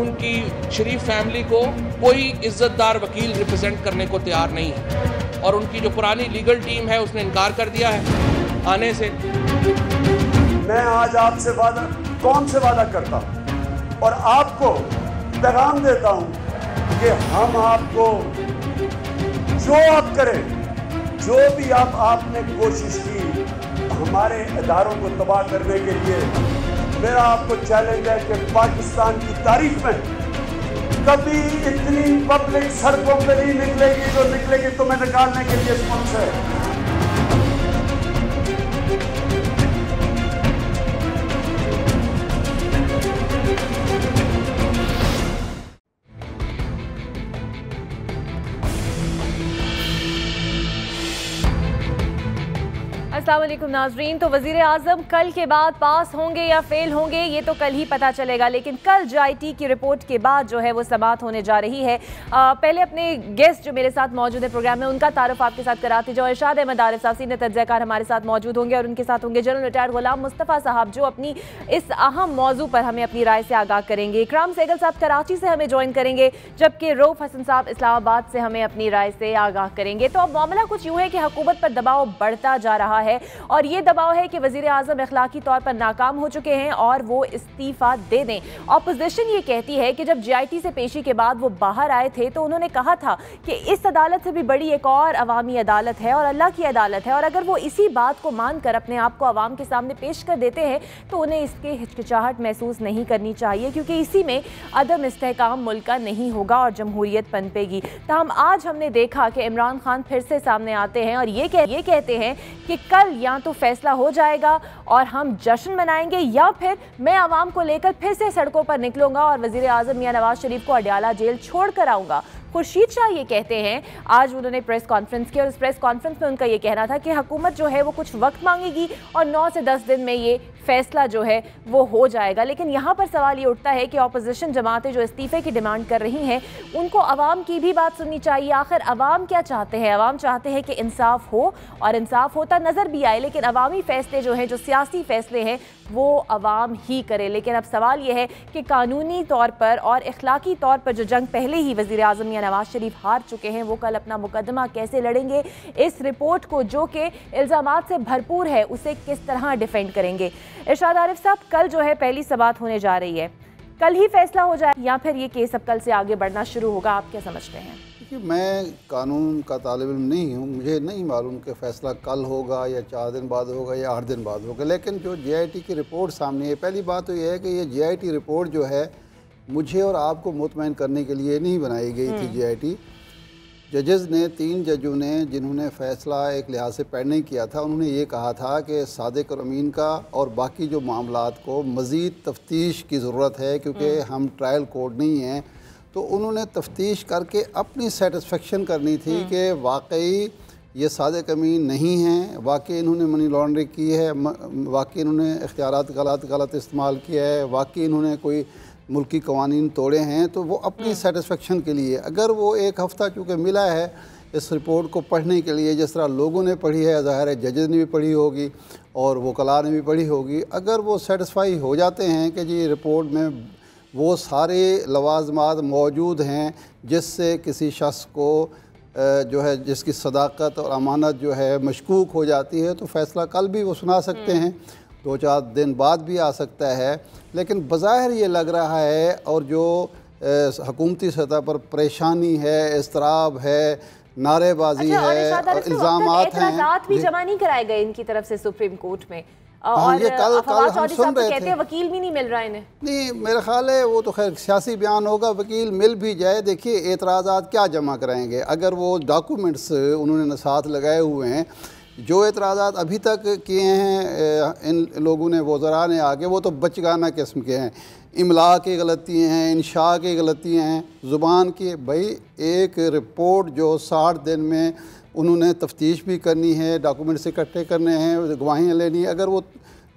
उनकी शरीफ फैमिली को कोई इज्जतदार वकील रिप्रेजेंट करने को तैयार नहीं है और उनकी जो पुरानी लीगल टीम है उसने इनकार कर दिया है आने से। मैं आज आपसे कौन से वादा करता हूं और आपको पैगाम देता हूं कि हम आपको जो आप करें, जो भी आपने कोशिश की हमारे इदारों को तबाह करने के लिए, मेरा आपको चैलेंज है कि पाकिस्तान की तारीख में कभी इतनी पब्लिक सड़कों पे नहीं निकलेगी जो निकलेगी तुम्हें निकालने के लिए इस मुल्क से। अस्सलाम वालेकुम नाजरीन। तो वज़ीर आज़म कल के बाद पास होंगे या फेल होंगे ये तो कल ही पता चलेगा, लेकिन कल JIT की रिपोर्ट के बाद जो है वो समाअत होने जा रही है। पहले अपने गेस्ट जो मेरे साथ मौजूद है प्रोग्राम में उनका तारुफ आपके साथ कराते जाओ। इरशाद अहमद आरिफ साहब सीनियर तज्ज़ियाकार हमारे साथ मौजूद होंगे और उनके साथ होंगे जनरल रिटायर्ड गुलाम मुस्तफ़ा साहब जो अपनी इस अहम मौजू पर हमें अपनी राय से आगाह करेंगे। इकराम सहगल साहब कराची से हमें ज्वाइन करेंगे, जबकि रऊफ हसन साहब इस्लामाबाद से हमें अपनी राय से आगाह करेंगे। तो अब मामला कुछ यूँ है कि हुकूमत पर दबाव बढ़ता जा रहा है और ये दबाव है कि वज़ीर आज़म अखलाकी तौर पर नाकाम हो चुके हैं और वो इस्तीफ़ा दे दें। अपोजिशन ये कहती है कि जब JIT से पेशी के बाद वो बाहर आए थे तो उन्होंने कहा था कि इस अदालत से भी बड़ी एक और अवामी अदालत है और अल्लाह की अदालत है, और अगर वो इसी बात को मानकर अपने आप को अवाम के सामने पेश कर देते हैं तो उन्हें इसकी हिचकिचाहट महसूस नहीं करनी चाहिए, क्योंकि इसी में अदम इस्तेहकाम मुल्क का नहीं होगा और जमहूरियत पनपेगी। तमाम आज हमने देखा कि इमरान खान फिर से सामने आते हैं और ये कहते हैं कि कल या तो फैसला हो जाएगा और हम जश्न मनाएंगे या फिर मैं आवाम को लेकर फिर से सड़कों पर निकलूंगा और वज़ीर आज़म मियां नवाज शरीफ को अडयाला जेल छोड़ कर आऊंगा। खुर्शीद शाह ये कहते हैं, आज उन्होंने प्रेस कॉन्फ्रेंस की और उस प्रेस कॉन्फ्रेंस में उनका ये कहना था कि हुकूमत जो है वो कुछ वक्त मांगेगी और 9 से 10 दिन में ये फैसला जो है वो हो जाएगा। लेकिन यहाँ पर सवाल ये उठता है कि अपोजिशन जमातें जो इस्तीफ़े की डिमांड कर रही हैं उनको अवाम की भी बात सुननी चाहिए। आखिर अवाम क्या चाहते हैं? अवाम चाहते हैं कि इंसाफ हो और इंसाफ होता नज़र भी आए, लेकिन अवामी फ़ैसले जो हैं, जो सियासी फ़ैसले हैं, वो अवाम ही करे। लेकिन अब सवाल ये है कि कानूनी तौर पर और इखलाकी तौर पर जो जंग पहले ही वज़ीर आज़म मियां नवाज शरीफ हार चुके हैं वो कल अपना मुकदमा कैसे लड़ेंगे? इस रिपोर्ट को जो कि इल्ज़ामात से भरपूर है उसे किस तरह डिफेंड करेंगे? इरशाद आरिफ साहब, कल जो है पहली समाअत होने जा रही है, कल ही फैसला हो जाए या फिर ये केस अब कल से आगे बढ़ना शुरू होगा? आप क्या समझते हैं? देखिए, मैं कानून का तालिब इल्म नहीं हूँ, मुझे नहीं मालूम कि फ़ैसला कल होगा या 4 दिन बाद होगा या 8 दिन बाद होगा। लेकिन जो JIT की रिपोर्ट सामने है, पहली बात तो यह है कि ये JIT रिपोर्ट जो है मुझे और आपको मुतमईन करने के लिए नहीं बनाई गई थी। JIT जजेज़ ने 3 जजों ने जिन्होंने फ़ैसला एक लिहाज से पेंड नहीं किया था, उन्होंने ये कहा था कि सादिक और अमीन का और बाकी जो मामलात को मज़ीद तफ्तीश की ज़रूरत है, क्योंकि हम ट्रायल कोर्ट नहीं हैं। तो उन्होंने तफ्तीश करके अपनी सेटिस्फेक्शन करनी थी कि वाकई ये सादिक अमीन नहीं हैं, वाकई इन्होंने मनी लॉन्ड्रिंग की है, वाकई इन्होंने इख्तियारात गलत इस्तेमाल किया है, वाकई इन्होंने कोई मुल्की कवानीन तोड़े हैं। तो वो अपनी सेटिस्फेक्शन के लिए, अगर वो 1 हफ़्ता चूँकि मिला है इस रिपोर्ट को पढ़ने के लिए, जिस तरह लोगों ने पढ़ी है, ज़ाहिर है जजेस ने भी पढ़ी होगी और वकला ने भी पढ़ी होगी, अगर वो सेटिस्फाई हो जाते हैं कि जी रिपोर्ट में वो सारे लवाज़मात मौजूद हैं जिससे किसी शख्स को जो है जिसकी सदाकत और अमानत जो है मशकूक हो जाती है, तो फ़ैसला कल भी वो सुना सकते हैं, 2-4 दिन बाद भी आ सकता है। लेकिन बज़ाहिर ये लग रहा है, और जो हुकूमती सतह पर परेशानी है, इस्तराब है, नारेबाजी है, इल्ज़ामात हैं, भी जमा नहीं कराए गए इनकी तरफ से सुप्रीम कोर्ट में, और ये कल हम सुन रहे कहते हैं वकील भी नहीं मिल रहा इन्हें। नहीं, मेरा ख्याल है वो तो खैर सियासी बयान होगा, वकील मिल भी जाए। देखिए, एतराज़ात क्या जमा कराएंगे? अगर वो डॉक्यूमेंट्स उन्होंने साथ लगाए हुए हैं, जो एतराज़ात अभी तक किए हैं इन लोगों ने, वज़रा ने आगे, वो तो बचगाना किस्म के हैं। इमला की गलतियाँ हैं, इंशा की गलतियाँ हैं, ज़ुबान की। भाई, एक रिपोर्ट जो 60 दिन में उन्होंने तफ्तीश भी करनी है, डॉक्यूमेंट्स इकट्ठे करने हैं, गवाहियाँ लेनी है, अगर वो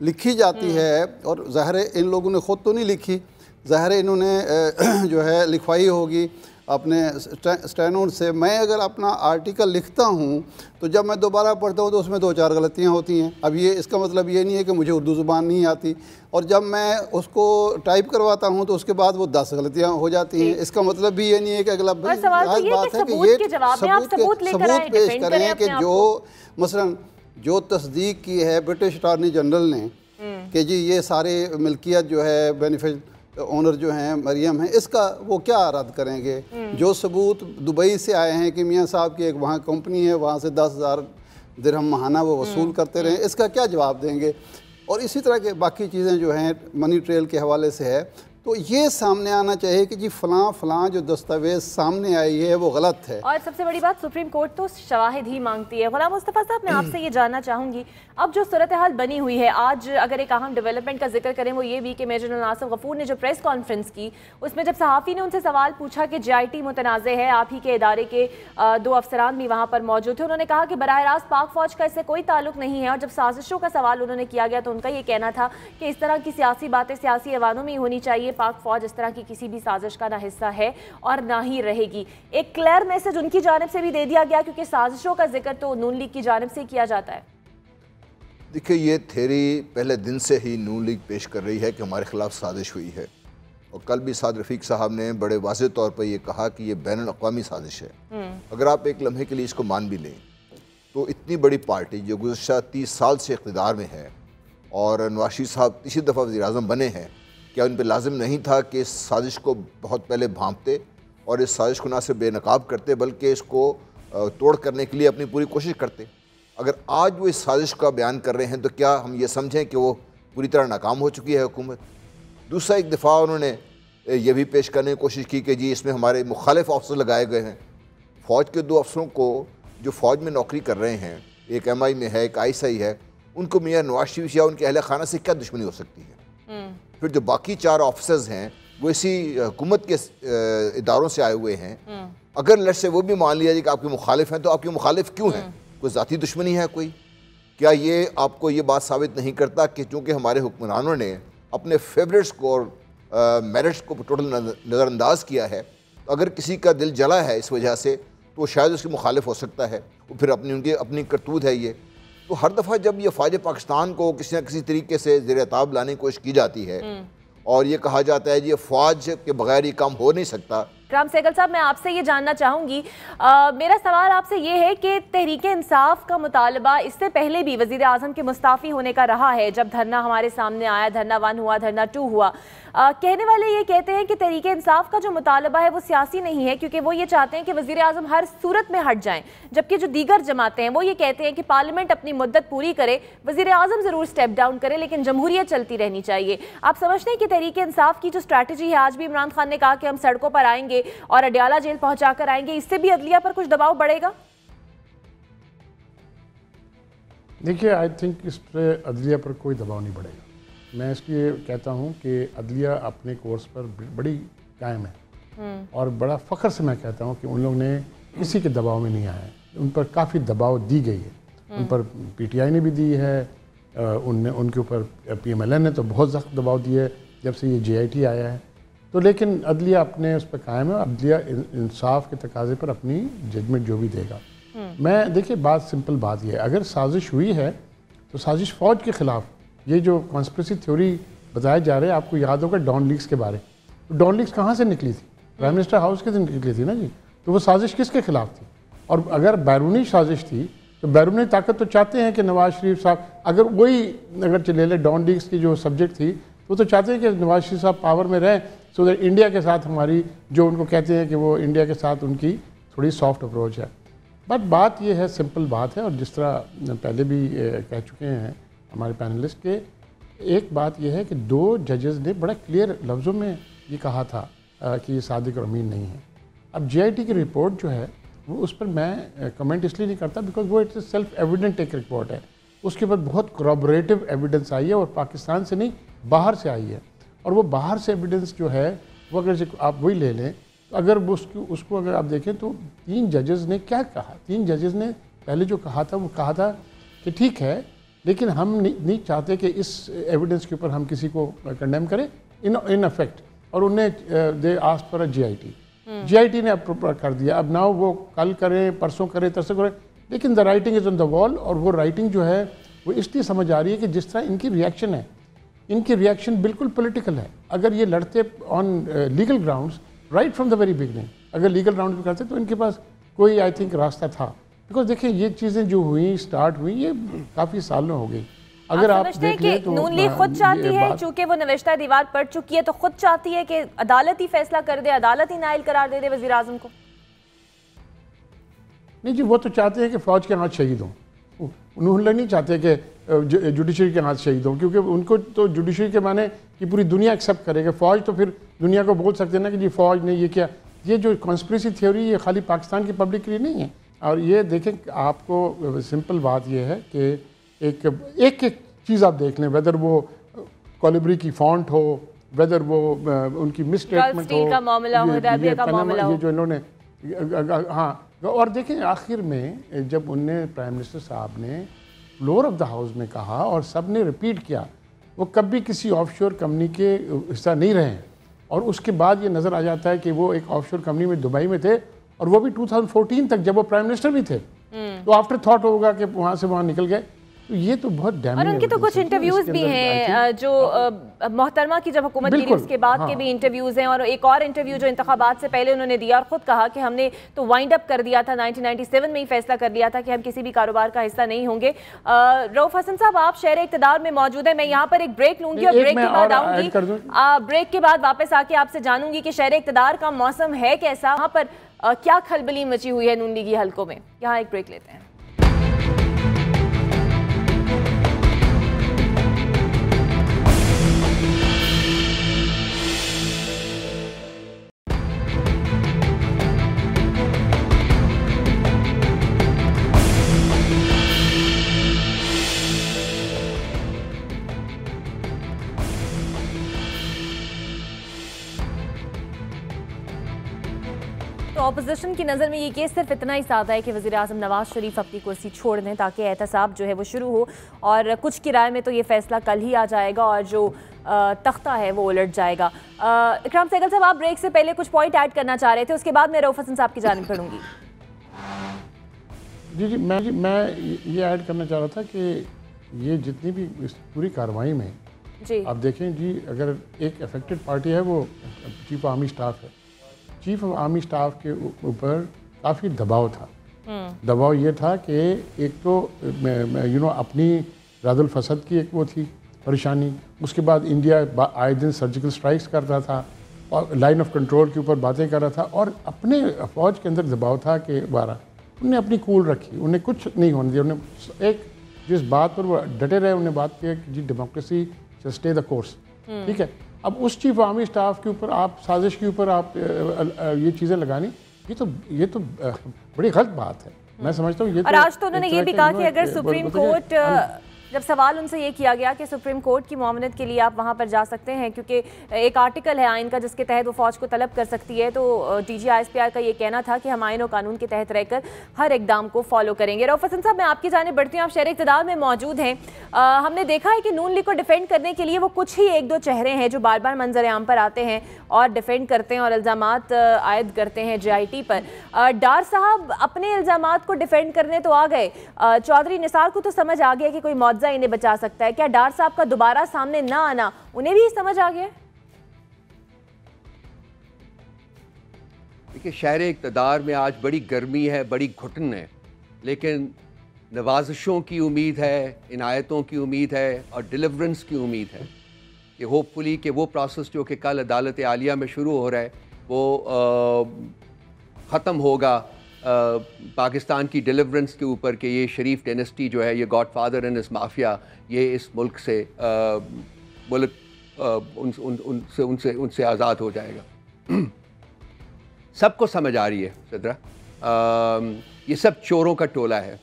लिखी जाती है, और ज़ाहिर इन लोगों ने ख़ुद तो नहीं लिखी, ज़ाहिर इन्होंने जो है लिखवाई होगी, अपने स्टैनोड से, मैं अगर अपना आर्टिकल लिखता हूँ तो जब मैं दोबारा पढ़ता हूँ तो उसमें 2-4 गलतियाँ होती हैं। अब ये इसका मतलब ये नहीं है कि मुझे उर्दू ज़ुबान नहीं आती, और जब मैं उसको टाइप करवाता हूँ तो उसके बाद वो 10 गलतियाँ हो जाती हैं। इसका मतलब भी ये नहीं है कि अगला बात है कि ये सबूत पेश करें कि जो मसलन जो तस्दीक की है ब्रिटिश अटॉर्नी जनरल ने कि जी ये सारे मिल्कियत जो है बेनिफिट ओनर जो हैं मरियम हैं, इसका वो क्या रद्द करेंगे? जो सबूत दुबई से आए हैं कि मियाँ साहब की एक वहाँ कंपनी है, वहाँ से 10,000 दिरहम माहाना वो वसूल करते रहे, इसका क्या जवाब देंगे? और इसी तरह के बाकी चीज़ें जो हैं मनी ट्रेल के हवाले से है, तो ये सामने आना चाहिए कि जी फ़लाँ जो दस्तावेज़ सामने आई है वो गलत है। और सबसे बड़ी बात, सुप्रीम कोर्ट तो शवाहिद ही मांगती है। गुलाम मुस्तफ़ा साहब, मैं आपसे ये जानना चाहूँगी, अब जो सूरत हाल बनी हुई है, आज अगर एक अहम डेवलपमेंट का जिक्र करें वो ये भी कि मेजर जनरल आसिफ गफूर ने जो प्रेस कॉन्फ्रेंस की, उसमें जब सहाफ़ी ने उनसे सवाल पूछा कि JIT मुतनाज़ है, आप ही के इदारे के 2 अफसरान भी वहाँ पर मौजूद थे, उन्होंने कहा कि बराह रास्त पाक फ़ौज का इससे कोई ताल्लुक नहीं है। और जब साजिशों का सवाल उन्होंने किया गया तो उनका ये कहना था कि इस तरह की सियासी बातें सियासी ऐवानों में ही होनी चाहिए, पाक फ़ौज इस तरह की किसी भी साजिश का ना हिस्सा है और ना ही रहेगी। एक क्लियर मैसेज उनकी जानिब से भी दे दिया गया, क्योंकि साजिशों का जिक्र तो नून लीग की जानिब से किया जाता है। देखिए, ये थ्योरी पहले दिन से ही नून लीग पेश कर रही है कि हमारे खिलाफ साजिश हुई है, और कल भी साद रफ़ीक साहब ने बड़े वाज़ेह तौर पर यह कहा कि ये बैनुल अक़वामी साजिश है। अगर आप एक लम्हे के लिए इसको मान भी लें तो इतनी बड़ी पार्टी जो गुज़श्ता 30 साल से इक़्तिदार में है और नवाज़ शरीफ साहब तीसरी दफ़ा वज़ीर-ए-आज़म बने हैं, क्या उन पर लाजिम नहीं था कि इस साजिश को बहुत पहले भांपते और इस साजिश को ना सिर्फ बेनकाब करते बल्कि इसको तोड़ करने के लिए अपनी पूरी कोशिश करते? अगर आज वो इस साजिश का बयान कर रहे हैं तो क्या हम ये समझें कि वो पूरी तरह नाकाम हो चुकी है हुकूमत? दूसरा, एक दफ़ा उन्होंने ये भी पेश करने की कोशिश की कि जी इसमें हमारे मुखालिफ अफसर लगाए गए हैं। फ़ौज के 2 अफसरों को जो फ़ौज में नौकरी कर रहे हैं, एक MI में है, एक ISI है, उनको मियाँ नवाज शरीफ या उनके अहल खाना से क्या दुश्मनी हो सकती है? फिर जो बाकी 4 ऑफिसर्स हैं वो इसी हुकूमत के इदारों से आए हुए हैं। अगर लट से वो भी मान लिया जाए कि आपके मुखालिफ हैं, तो आपके मुखालिफ क्यों हैं? कोई ज़ाती दुश्मनी है कोई? क्या ये आपको ये बात साबित नहीं करता कि चूँकि हमारे हुक्मरानों ने अपने फेवरेट्स को और मेरिट्स को टोटल नज़रअंदाज किया है, तो अगर किसी का दिल जला है इस वजह से तो शायद उसके मुखालिफ हो सकता है, वो फिर उनकी अपनी करतूत है ये। तो हर दफ़ा जब ये फ़ौज पाकिस्तान को किसी न किसी तरीके से ज़ेर-ए-ताब लाने की कोशिश की जाती है और ये कहा जाता है जी ये फ़ौज के बगैर ये काम हो नहीं सकता। राम सहगल साहब, मैं आपसे ये जानना चाहूँगी, मेरा सवाल आपसे ये है कि तहरीके इंसाफ का मुतालबा इससे पहले भी वज़ीर आज़म के मुस्ताफ़ी होने का रहा है। जब धरना हमारे सामने आया, धरना 1 हुआ, धरना 2 हुआ, कहने वाले ये कहते हैं कि तहरीके इंसाफ का जो मुतालबा है वो सियासी नहीं है, क्योंकि वो ये चाहते हैं कि वज़ीर आज़म हर सूरत में हट जाएँ, जबकि जो दीगर जमातें हैं वो ये कहते हैं कि पार्लियामेंट अपनी मुद्दत पूरी करे, वज़ीर आज़म ज़रूर स्टेप डाउन करे, लेकिन जमहूरियत चलती रहनी चाहिए। आप समझते हैं कि तहरीके इंसाफ की जो स्ट्रैटेजी है, आज भी इमरान खान ने कहा कि हम सड़कों पर आएंगे और अडयाला जेल पहुंचा कर आएंगे, इससे भी अदलिया पर कुछ दबाव बढ़ेगा? देखिए, आई थिंक इस पर अदलिया पर कोई दबाव नहीं बढ़ेगा। मैं इसलिए कहता हूं कि अदलिया अपने कोर्स पर बड़ी कायम है और बड़ा फ़ख्र से मैं कहता हूं कि उन लोग ने किसी के दबाव में नहीं आया है। उन पर काफ़ी दबाव दी गई है, उन पर PTI ने भी दी है, उनके ऊपर PMLN ने तो बहुत सख्त दबाव दिया है जब से ये JIT आया है। तो लेकिन अदलिया अपने उस पर कायम है, अदलिया इंसाफ के तकाजे पर अपनी जजमेंट जो भी देगा। मैं देखिए, बात सिंपल बात यह है, अगर साजिश हुई है तो साजिश फ़ौज के ख़िलाफ़, ये जो कॉन्स्पिरेसी थ्योरी बताए जा रहे हैं, आपको याद होगा डॉन लीग्स के बारे, तो डॉन लीग्स कहाँ से निकली थी? प्राइम मिनिस्टर हाउस के से निकली थी ना जी। तो वो साजिश किसके खिलाफ थी? और अगर बैरूनी साजिश थी तो बैरूनी ताकत तो चाहते हैं कि नवाज शरीफ साहब, अगर वही अगर चले ले डॉन लीग्स की जो सब्जेक्ट थी, वो तो चाहते हैं कि नवाज शरीफ साहब पावर में रहें, सो दैट इंडिया के साथ हमारी जो उनको कहते हैं कि वो इंडिया के साथ उनकी थोड़ी सॉफ्ट अप्रोच है। बट बात ये है, सिंपल बात है, और जिस तरह पहले भी कह चुके हैं हमारे पैनलिस्ट के, एक बात यह है कि 2 जजेस ने बड़ा क्लियर लफ्ज़ों में ये कहा था कि ये सादिक और अमीन नहीं है। अब JIT की रिपोर्ट जो है वो उस पर मैं कमेंट इसलिए नहीं करता बिकॉज वो इट्स सेल्फ एविडेंट एक रिपोर्ट है, उसके बाद बहुत corroborative एविडेंस आई है और पाकिस्तान से नहीं बाहर से आई है। और वो बाहर से एविडेंस जो है वो अगर आप वही ले लें, तो अगर वो उसको अगर आप देखें तो 3 जजेस ने क्या कहा, 3 जजेस ने पहले जो कहा था वो कहा था कि ठीक है, लेकिन हम नहीं चाहते कि इस एविडेंस के ऊपर हम किसी को कंडेम करें इन इफेक्ट, और उन्हें they asked for a JIT। GIT ने अप्रूव कर दिया, अब ना वो कल करें, परसों करें, तरसों करें, लेकिन the writing is on the wall. और वो राइटिंग जो है वो इसलिए समझ आ रही है कि जिस तरह इनकी रिएक्शन है, इनकी रिएक्शन बिल्कुल पॉलिटिकल है। अगर ये लड़ते on legal grounds right from the very beginning, अगर लीगल ग्राउंड पे करते तो इनके पास कोई आई थिंक रास्ता था। बिकॉज देखिए ये चीज़ें जो हुई, स्टार्ट हुई, ये काफ़ी सालों हो गई। अगर आप देख लें तो नून लीग खुद चाहती है, चूंकि वो नविश्ता दीवार पड़ चुकी है, तो खुद चाहती है कि अदालत ही फैसला कर दे, अदालत ही नाइल करार दे दे वज़ीर आज़म को। नहीं जी, वो तो चाहते हैं कि फ़ौज के हाथ शहीद हों। उन्होंने नहीं चाहते कि जुडिशरी के हाथ शहीद हों, क्योंकि उनको तो जुडिशरी के माने कि पूरी दुनिया एक्सेप्ट करेगा। फ़ौज तो फिर दुनिया को बोल सकते हैं ना कि जी फ़ौज ने ये किया। ये जो कॉन्स्पिरेसी थ्योरी ये खाली पाकिस्तान की पब्लिक के लिए नहीं है। और ये देखें, आपको सिंपल बात ये है कि एक चीज़ आप देख लें, वेदर वो कोलिब्री की फॉन्ट हो, वेदर वो उनकी मिसस्टेटमेंट हो, ये जो इन्होंने, हाँ। और देखें आखिर में जब उनने प्राइम मिनिस्टर साहब ने फ्लोर ऑफ द हाउस में कहा और सब ने रिपीट किया, वो कभी किसी ऑफशोर कंपनी के हिस्सा नहीं रहे हैं। और उसके बाद ये नज़र आ जाता है कि वो एक ऑफशोर कंपनी में दुबई में थे, और वो भी 2014 तक, जब वो प्राइम मिनिस्टर भी थे। तो आफ्टर थॉट होगा कि वहाँ से वहाँ निकल गए। तो ये तो बहुत डैमेज। और उनके तो कुछ इंटरव्यूज भी हैं जो मोहतरमा की जब हुकूमत गिरी उसके बाद के भी इंटरव्यूज हैं। और एक और इंटरव्यू जो इंतखाबात से पहले उन्होंने दिया और ख़ुद कहा कि हमने तो वाइंड अप कर दिया था, 1997 में ही फैसला कर लिया था कि हम किसी भी कारोबार का हिस्सा नहीं होंगे। रऊफ हसन साहब, आप शहर इक़्तिदार में मौजूद हैं। मैं यहाँ पर एक ब्रेक लूँगी और ब्रेक के बाद आऊँगी, ब्रेक के बाद वापस आके आपसे जानूंगी कि शहर इक़्तिदार का मौसम है कैसा, वहाँ पर क्या खलबली मची हुई है नून लीगी हलकों में। यहाँ एक ब्रेक लेते हैं। तो ऑपोजिशन की नज़र में ये केस सिर्फ इतना ही सादा है कि वज़ीर आज़म नवाज शरीफ अपनी कुर्सी छोड़ दें ताकि एहतसाब जो है वो शुरू हो। और कुछ की राय में तो ये फैसला कल ही आ जाएगा और जो तख्ता है वो उलट जाएगा। इकराम सहगल साहब, आप ब्रेक से पहले कुछ पॉइंट ऐड करना चाह रहे थे, उसके बाद मैं रऊफ हसन साहब की जानिब पढ़ूंगी। जी, मैं ये ऐड करना चाह रहा था कि ये जितनी भी इस पूरी कार्रवाई में जी आप देखें जी, अगर एक अफेक्टेड पार्टी है वो चीफ ऑफ आर्मी स्टाफ है। चीफ ऑफ आर्मी स्टाफ के ऊपर काफ़ी दबाव था। दबाव ये था कि एक तो अपनी रादुल फसद की एक वो थी परेशानी, उसके बाद इंडिया आए दिन सर्जिकल स्ट्राइक्स करता था और लाइन ऑफ कंट्रोल के ऊपर बातें कर रहा था, और अपने फ़ौज के अंदर दबाव था कि उन्होंने अपनी कूल रखी, उन्हें कुछ नहीं होने दिया। उन्हें एक जिस बात पर वो डटे रहे, उन्हें बात की कि जी democracy shall stay the course, ठीक है। अब उस चीफ आर्मी स्टाफ के ऊपर आप साजिश के ऊपर आप ये चीज़ें लगानी, ये तो बड़ी गलत बात है। मैं समझता हूँ ये और आज तो उन्होंने ये भी कहा कि अगर सुप्रीम कोर्ट, जब सवाल उनसे ये किया गया कि सुप्रीम कोर्ट की मुआवनत के लिए आप वहाँ पर जा सकते हैं, क्योंकि एक आर्टिकल है आइन का जिसके तहत वो फ़ौज को तलब कर सकती है, तो DG ISPR का ये कहना था कि हम आइन और कानून के तहत रहकर हर इकदाम को फॉलो करेंगे। रऊफ हसन साहब, मैं आपकी जानिब बढ़ती हूँ, आप शहर इक़्तिदार में मौजूद हैं। हमने देखा है कि नून लीग को डिफेंड करने के लिए वो कुछ ही एक दो चेहरे हैं जो बार बार मंजर आम पर आते हैं और डिफेंड करते हैं और इल्ज़ामात आयद करते हैं JIT पर। डार साहब अपने इल्ज़ामात को डिफेंड करने तो आ गए, चौधरी निसार को तो समझ आ गया कि कोई मुआवजा इन्हें बचा सकता है। क्या डार साहब का दोबारा सामने ना आना उन्हें भी समझ आ गया? देखिए, शहर इक़्तिदार में आज बड़ी गर्मी है, बड़ी घुटन है, लेकिन नवाजिशों की उम्मीद है, इनायतों की उम्मीद है और डिलीवरेंस की उम्मीद है कि होपफुली कि वो प्रोसेस जो कि कल अदालत आलिया में शुरू हो रहा है वो ख़त्म होगा पाकिस्तान की डिलीवरेंस के ऊपर कि ये शरीफ डायनेस्टी जो है, ये गॉड फादर एंड इस माफिया, ये इस मुल्क से मुल्क उनसे आज़ाद हो जाएगा। सबको समझ आ रही है सदरा, ये सब चोरों का टोला है।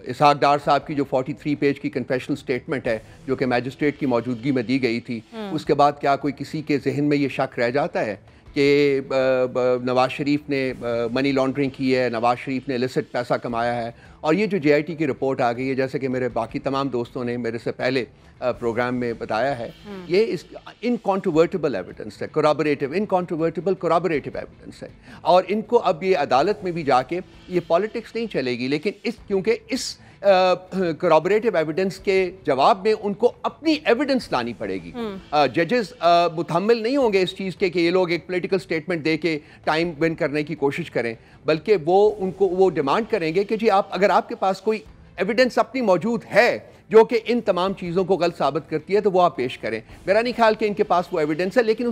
इसहाक डार साहब की जो 43 पेज की कन्फेशनल स्टेटमेंट है जो कि मैजिस्ट्रेट की मौजूदगी में दी गई थी, उसके बाद क्या कोई किसी के जहन में ये शक रह जाता है कि नवाज शरीफ ने मनी लॉन्ड्रिंग की है, नवाज शरीफ ने इलिसिट पैसा कमाया है। और ये जो JIT की रिपोर्ट आ गई है, जैसे कि मेरे बाकी तमाम दोस्तों ने मेरे से पहले प्रोग्राम में बताया है, ये इस इनकॉन्ट्रोवर्टिबल एविडेंस है, इनकॉन्ट्रोवर्टिबल कोराबोरेटिव एविडेंस है। और इनको अब ये अदालत में भी जाके ये पॉलिटिक्स नहीं चलेगी, लेकिन क्योंकि इस कोराबोरेटिव एविडेंस के जवाब में उनको अपनी एविडेंस लानी पड़ेगी। जजेस मुतहम्मिल नहीं होंगे इस चीज़ के कि ये लोग एक पॉलिटिकल स्टेटमेंट दे के टाइम विन करने की कोशिश करें, बल्कि वो डिमांड करेंगे कि जी अगर आपके पास कोई एविडेंस अपनी मौजूद है जो कि इन तमाम चीज़ों को गलत साबित करती है तो वो आप पेश करें। मेरा नहीं ख्याल कि इनके पास वो एविडेंस है, लेकिन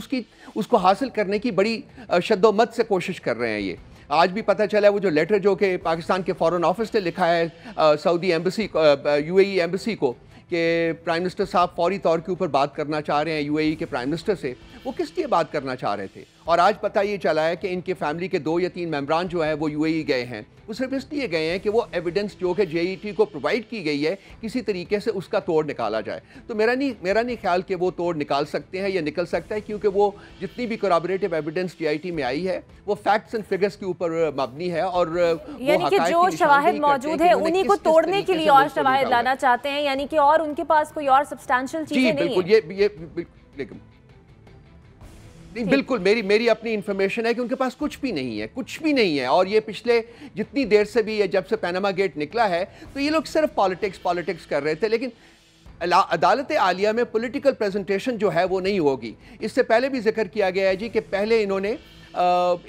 उसको हासिल करने की बड़ी शद्दोमत से कोशिश कर रहे हैं। ये आज भी पता चला है वो जो लेटर जो कि पाकिस्तान के फॉरेन ऑफिस ने लिखा है सऊदी एम्बेसी UAE एम्बेसी को कि प्राइम मिनिस्टर साहब फौरी तौर के ऊपर बात करना चाह रहे हैं UAE के प्राइम मिनिस्टर से, वो किस लिए बात करना चाह रहे थे। और आज पता ये चला है कि इनके फैमिली के 2 या 3 मेंबरान जो हैं वो UAE गए हैं, वो सिर्फ इसलिए गए हैं कि वो एविडेंस जो कि JIT को प्रोवाइड की गई है किसी तरीके से उसका तोड़ निकाला जाए। तो मेरा नहीं ख्याल कि वो तोड़ निकाल सकते हैं या निकल सकता है, क्योंकि वो जितनी भी कोराबोरेटिव एविडेंस JIT में आई है वो फैक्ट्स एंड फिगर्स के ऊपर मबनी है। और यानी कि जो शवाहिद मौजूद है उन्हीं को तोड़ने के लिए और शवाहिद लाना चाहते हैं, यानी कि और उनके पास कोई और सब्सटैंशियल चीजें नहीं है। नहीं, बिल्कुल मेरी अपनी इंफॉर्मेशन है कि उनके पास कुछ भी नहीं है। और ये पिछले जितनी देर से भी जब से पैनामा गेट निकला है तो ये लोग सिर्फ पॉलिटिक्स कर रहे थे, लेकिन अदालत आलिया में पॉलिटिकल प्रेजेंटेशन जो है वो नहीं होगी। इससे पहले भी जिक्र किया गया है जी कि पहले इन्होंने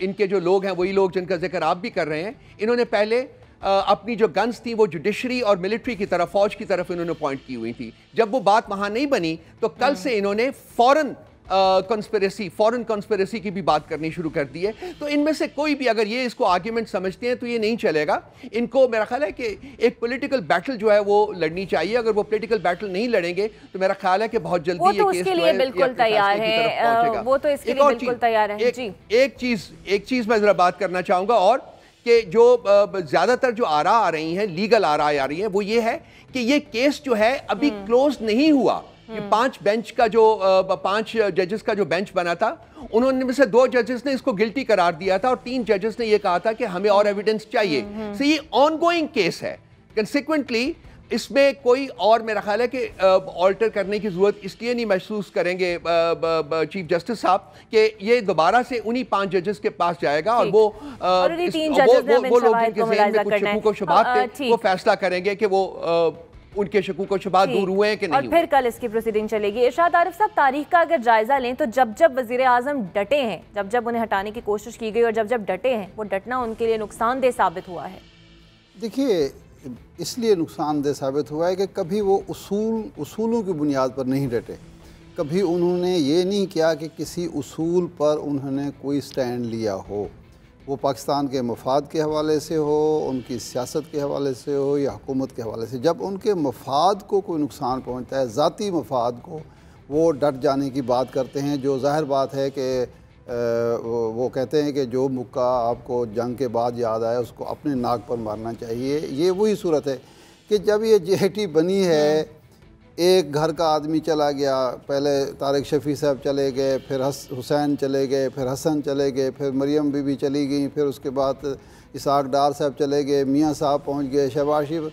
इनके जो लोग हैं वही लोग जिनका जिक्र आप भी कर रहे हैं, इन्होंने पहले अपनी जो गन्स थी वो जुडिशरी और मिलिट्री की तरफ, फौज की तरफ इन्होंने पॉइंट की हुई थी। जब वो बात वहां नहीं बनी तो कल से इन्होंने फॉरन कॉन्स्पिरेसी की भी बात करनी शुरू कर दी है। तो इनमें से कोई भी अगर ये इसको आर्ग्यूमेंट समझते हैं तो ये नहीं चलेगा। इनको मेरा ख्याल है कि एक पॉलिटिकल बैटल जो है वो लड़नी चाहिए। अगर वो पॉलिटिकल बैटल नहीं लड़ेंगे तो मेरा ख्याल है कि बहुत जल्दी ये केस जो है बिल्कुल तैयार है, वो तो इसके लिए बिल्कुल तैयार है। एक चीज मैं जरा बात करना चाहूंगा, और कि जो ज्यादातर जो आरा आ रही हैं, लीगल आरा आ रही हैं, वो ये है कि ये केस जो है अभी क्लोज नहीं हुआ। ये 5 जजेस का जो बेंच बना था, उन्होंने में से 2 जजेस ने इसको गिल्टी करार दिया था और 3 जजेस ने ये कहा था कि हमें और एविडेंस चाहिए। तो ये ऑनगोइंग केस है। कंसिक्वेंटली इसमें कोई और मेरा ख्याल है कि ऑल्टर करने की जरूरत इसलिए नहीं महसूस करेंगे चीफ जस्टिस साहब कि ये दोबारा से उन्हीं 5 जजेस के पास जाएगा और वो लोग जिनके ज़हन में कुछ शकूक व शुबहात थे वो फैसला करेंगे कि वो उनके शकूक व शुबहात दूर हुए हैं कि नहीं। और फिर कल इसकी प्रोसीडिंग चलेगी। इरशाद आरिफ साहब, तारीख का अगर जायजा लें तो जब वज़ीर आज़म डटे हैं, जब उन्हें हटाने की कोशिश की गई और जब डटे हैं, वो डटना उनके लिए नुकसानदेह साबित हुआ है। देखिए, इसलिए नुकसानदेह साबित हुआ है कि कभी वो उसूलों की बुनियाद पर नहीं डटे। कभी उन्होंने ये नहीं किया कि किसी उसूल पर उन्होंने कोई स्टैंड लिया हो, वो पाकिस्तान के मफाद के हवाले से हो, उनकी सियासत के हवाले से हो या हुकूमत के हवाले से। जब उनके मफाद को कोई नुकसान पहुंचता है, ज़ाती मफाद को, वो डट जाने की बात करते हैं। जो ज़ाहिर बात है कि वो कहते हैं कि जो मुक्का आपको जंग के बाद याद आया उसको अपने नाक पर मारना चाहिए। ये वही सूरत है कि जब ये JIT बनी है, एक घर का आदमी चला गया, पहले तारिक शफ़ी साहब चले गए, फिर हुसैन चले गए, फिर हसन चले गए, फिर मरियम बीबी चली गई, फिर उसके बाद इसाक डार साहब चले गए, मियाँ साहब पहुँच गए, शहबाज शरीफ।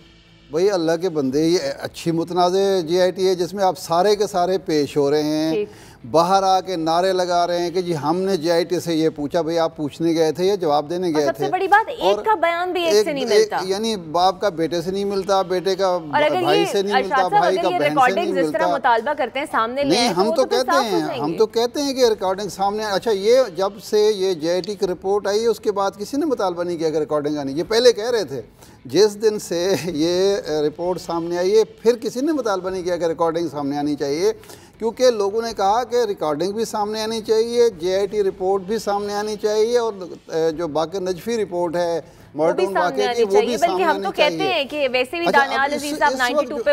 भाई अल्लाह के बंदे, ये अच्छी मुतनाज़े JIT है जिसमें आप सारे के सारे पेश हो रहे हैं, बाहर आके नारे लगा रहे हैं कि जी हमने JIT से ये पूछा। भाई आप पूछने गए थे या जवाब देने गए थे? सबसे बड़ी बात, एक का बयान भी एक से नहीं मिलता, यानी बाप का बेटे से नहीं मिलता, बेटे का भाई से नहीं मिलता, भाई का बहन से नहीं मिलता। मुतालबा करते हैं सामने नहीं, हम तो कहते हैं कि रिकॉर्डिंग सामने। अच्छा, ये जब से ये JIT की रिपोर्ट आई है उसके बाद किसी ने मुतालबा नहीं किया कि रिकॉर्डिंग आनी। ये पहले कह रहे थे, जिस दिन से ये रिपोर्ट सामने आई है फिर किसी ने मुतालबा नहीं किया कि रिकॉर्डिंग सामने आनी चाहिए, क्योंकि लोगों ने कहा कि रिकॉर्डिंग भी सामने आनी चाहिए, JIT रिपोर्ट भी सामने आनी चाहिए, और जो बाकी नजफी रिपोर्ट है मॉडर्न वाक़े की वो भी सामने हम तो कहते हैं कि वैसे भी दानियाल अजीज साहब 92 पे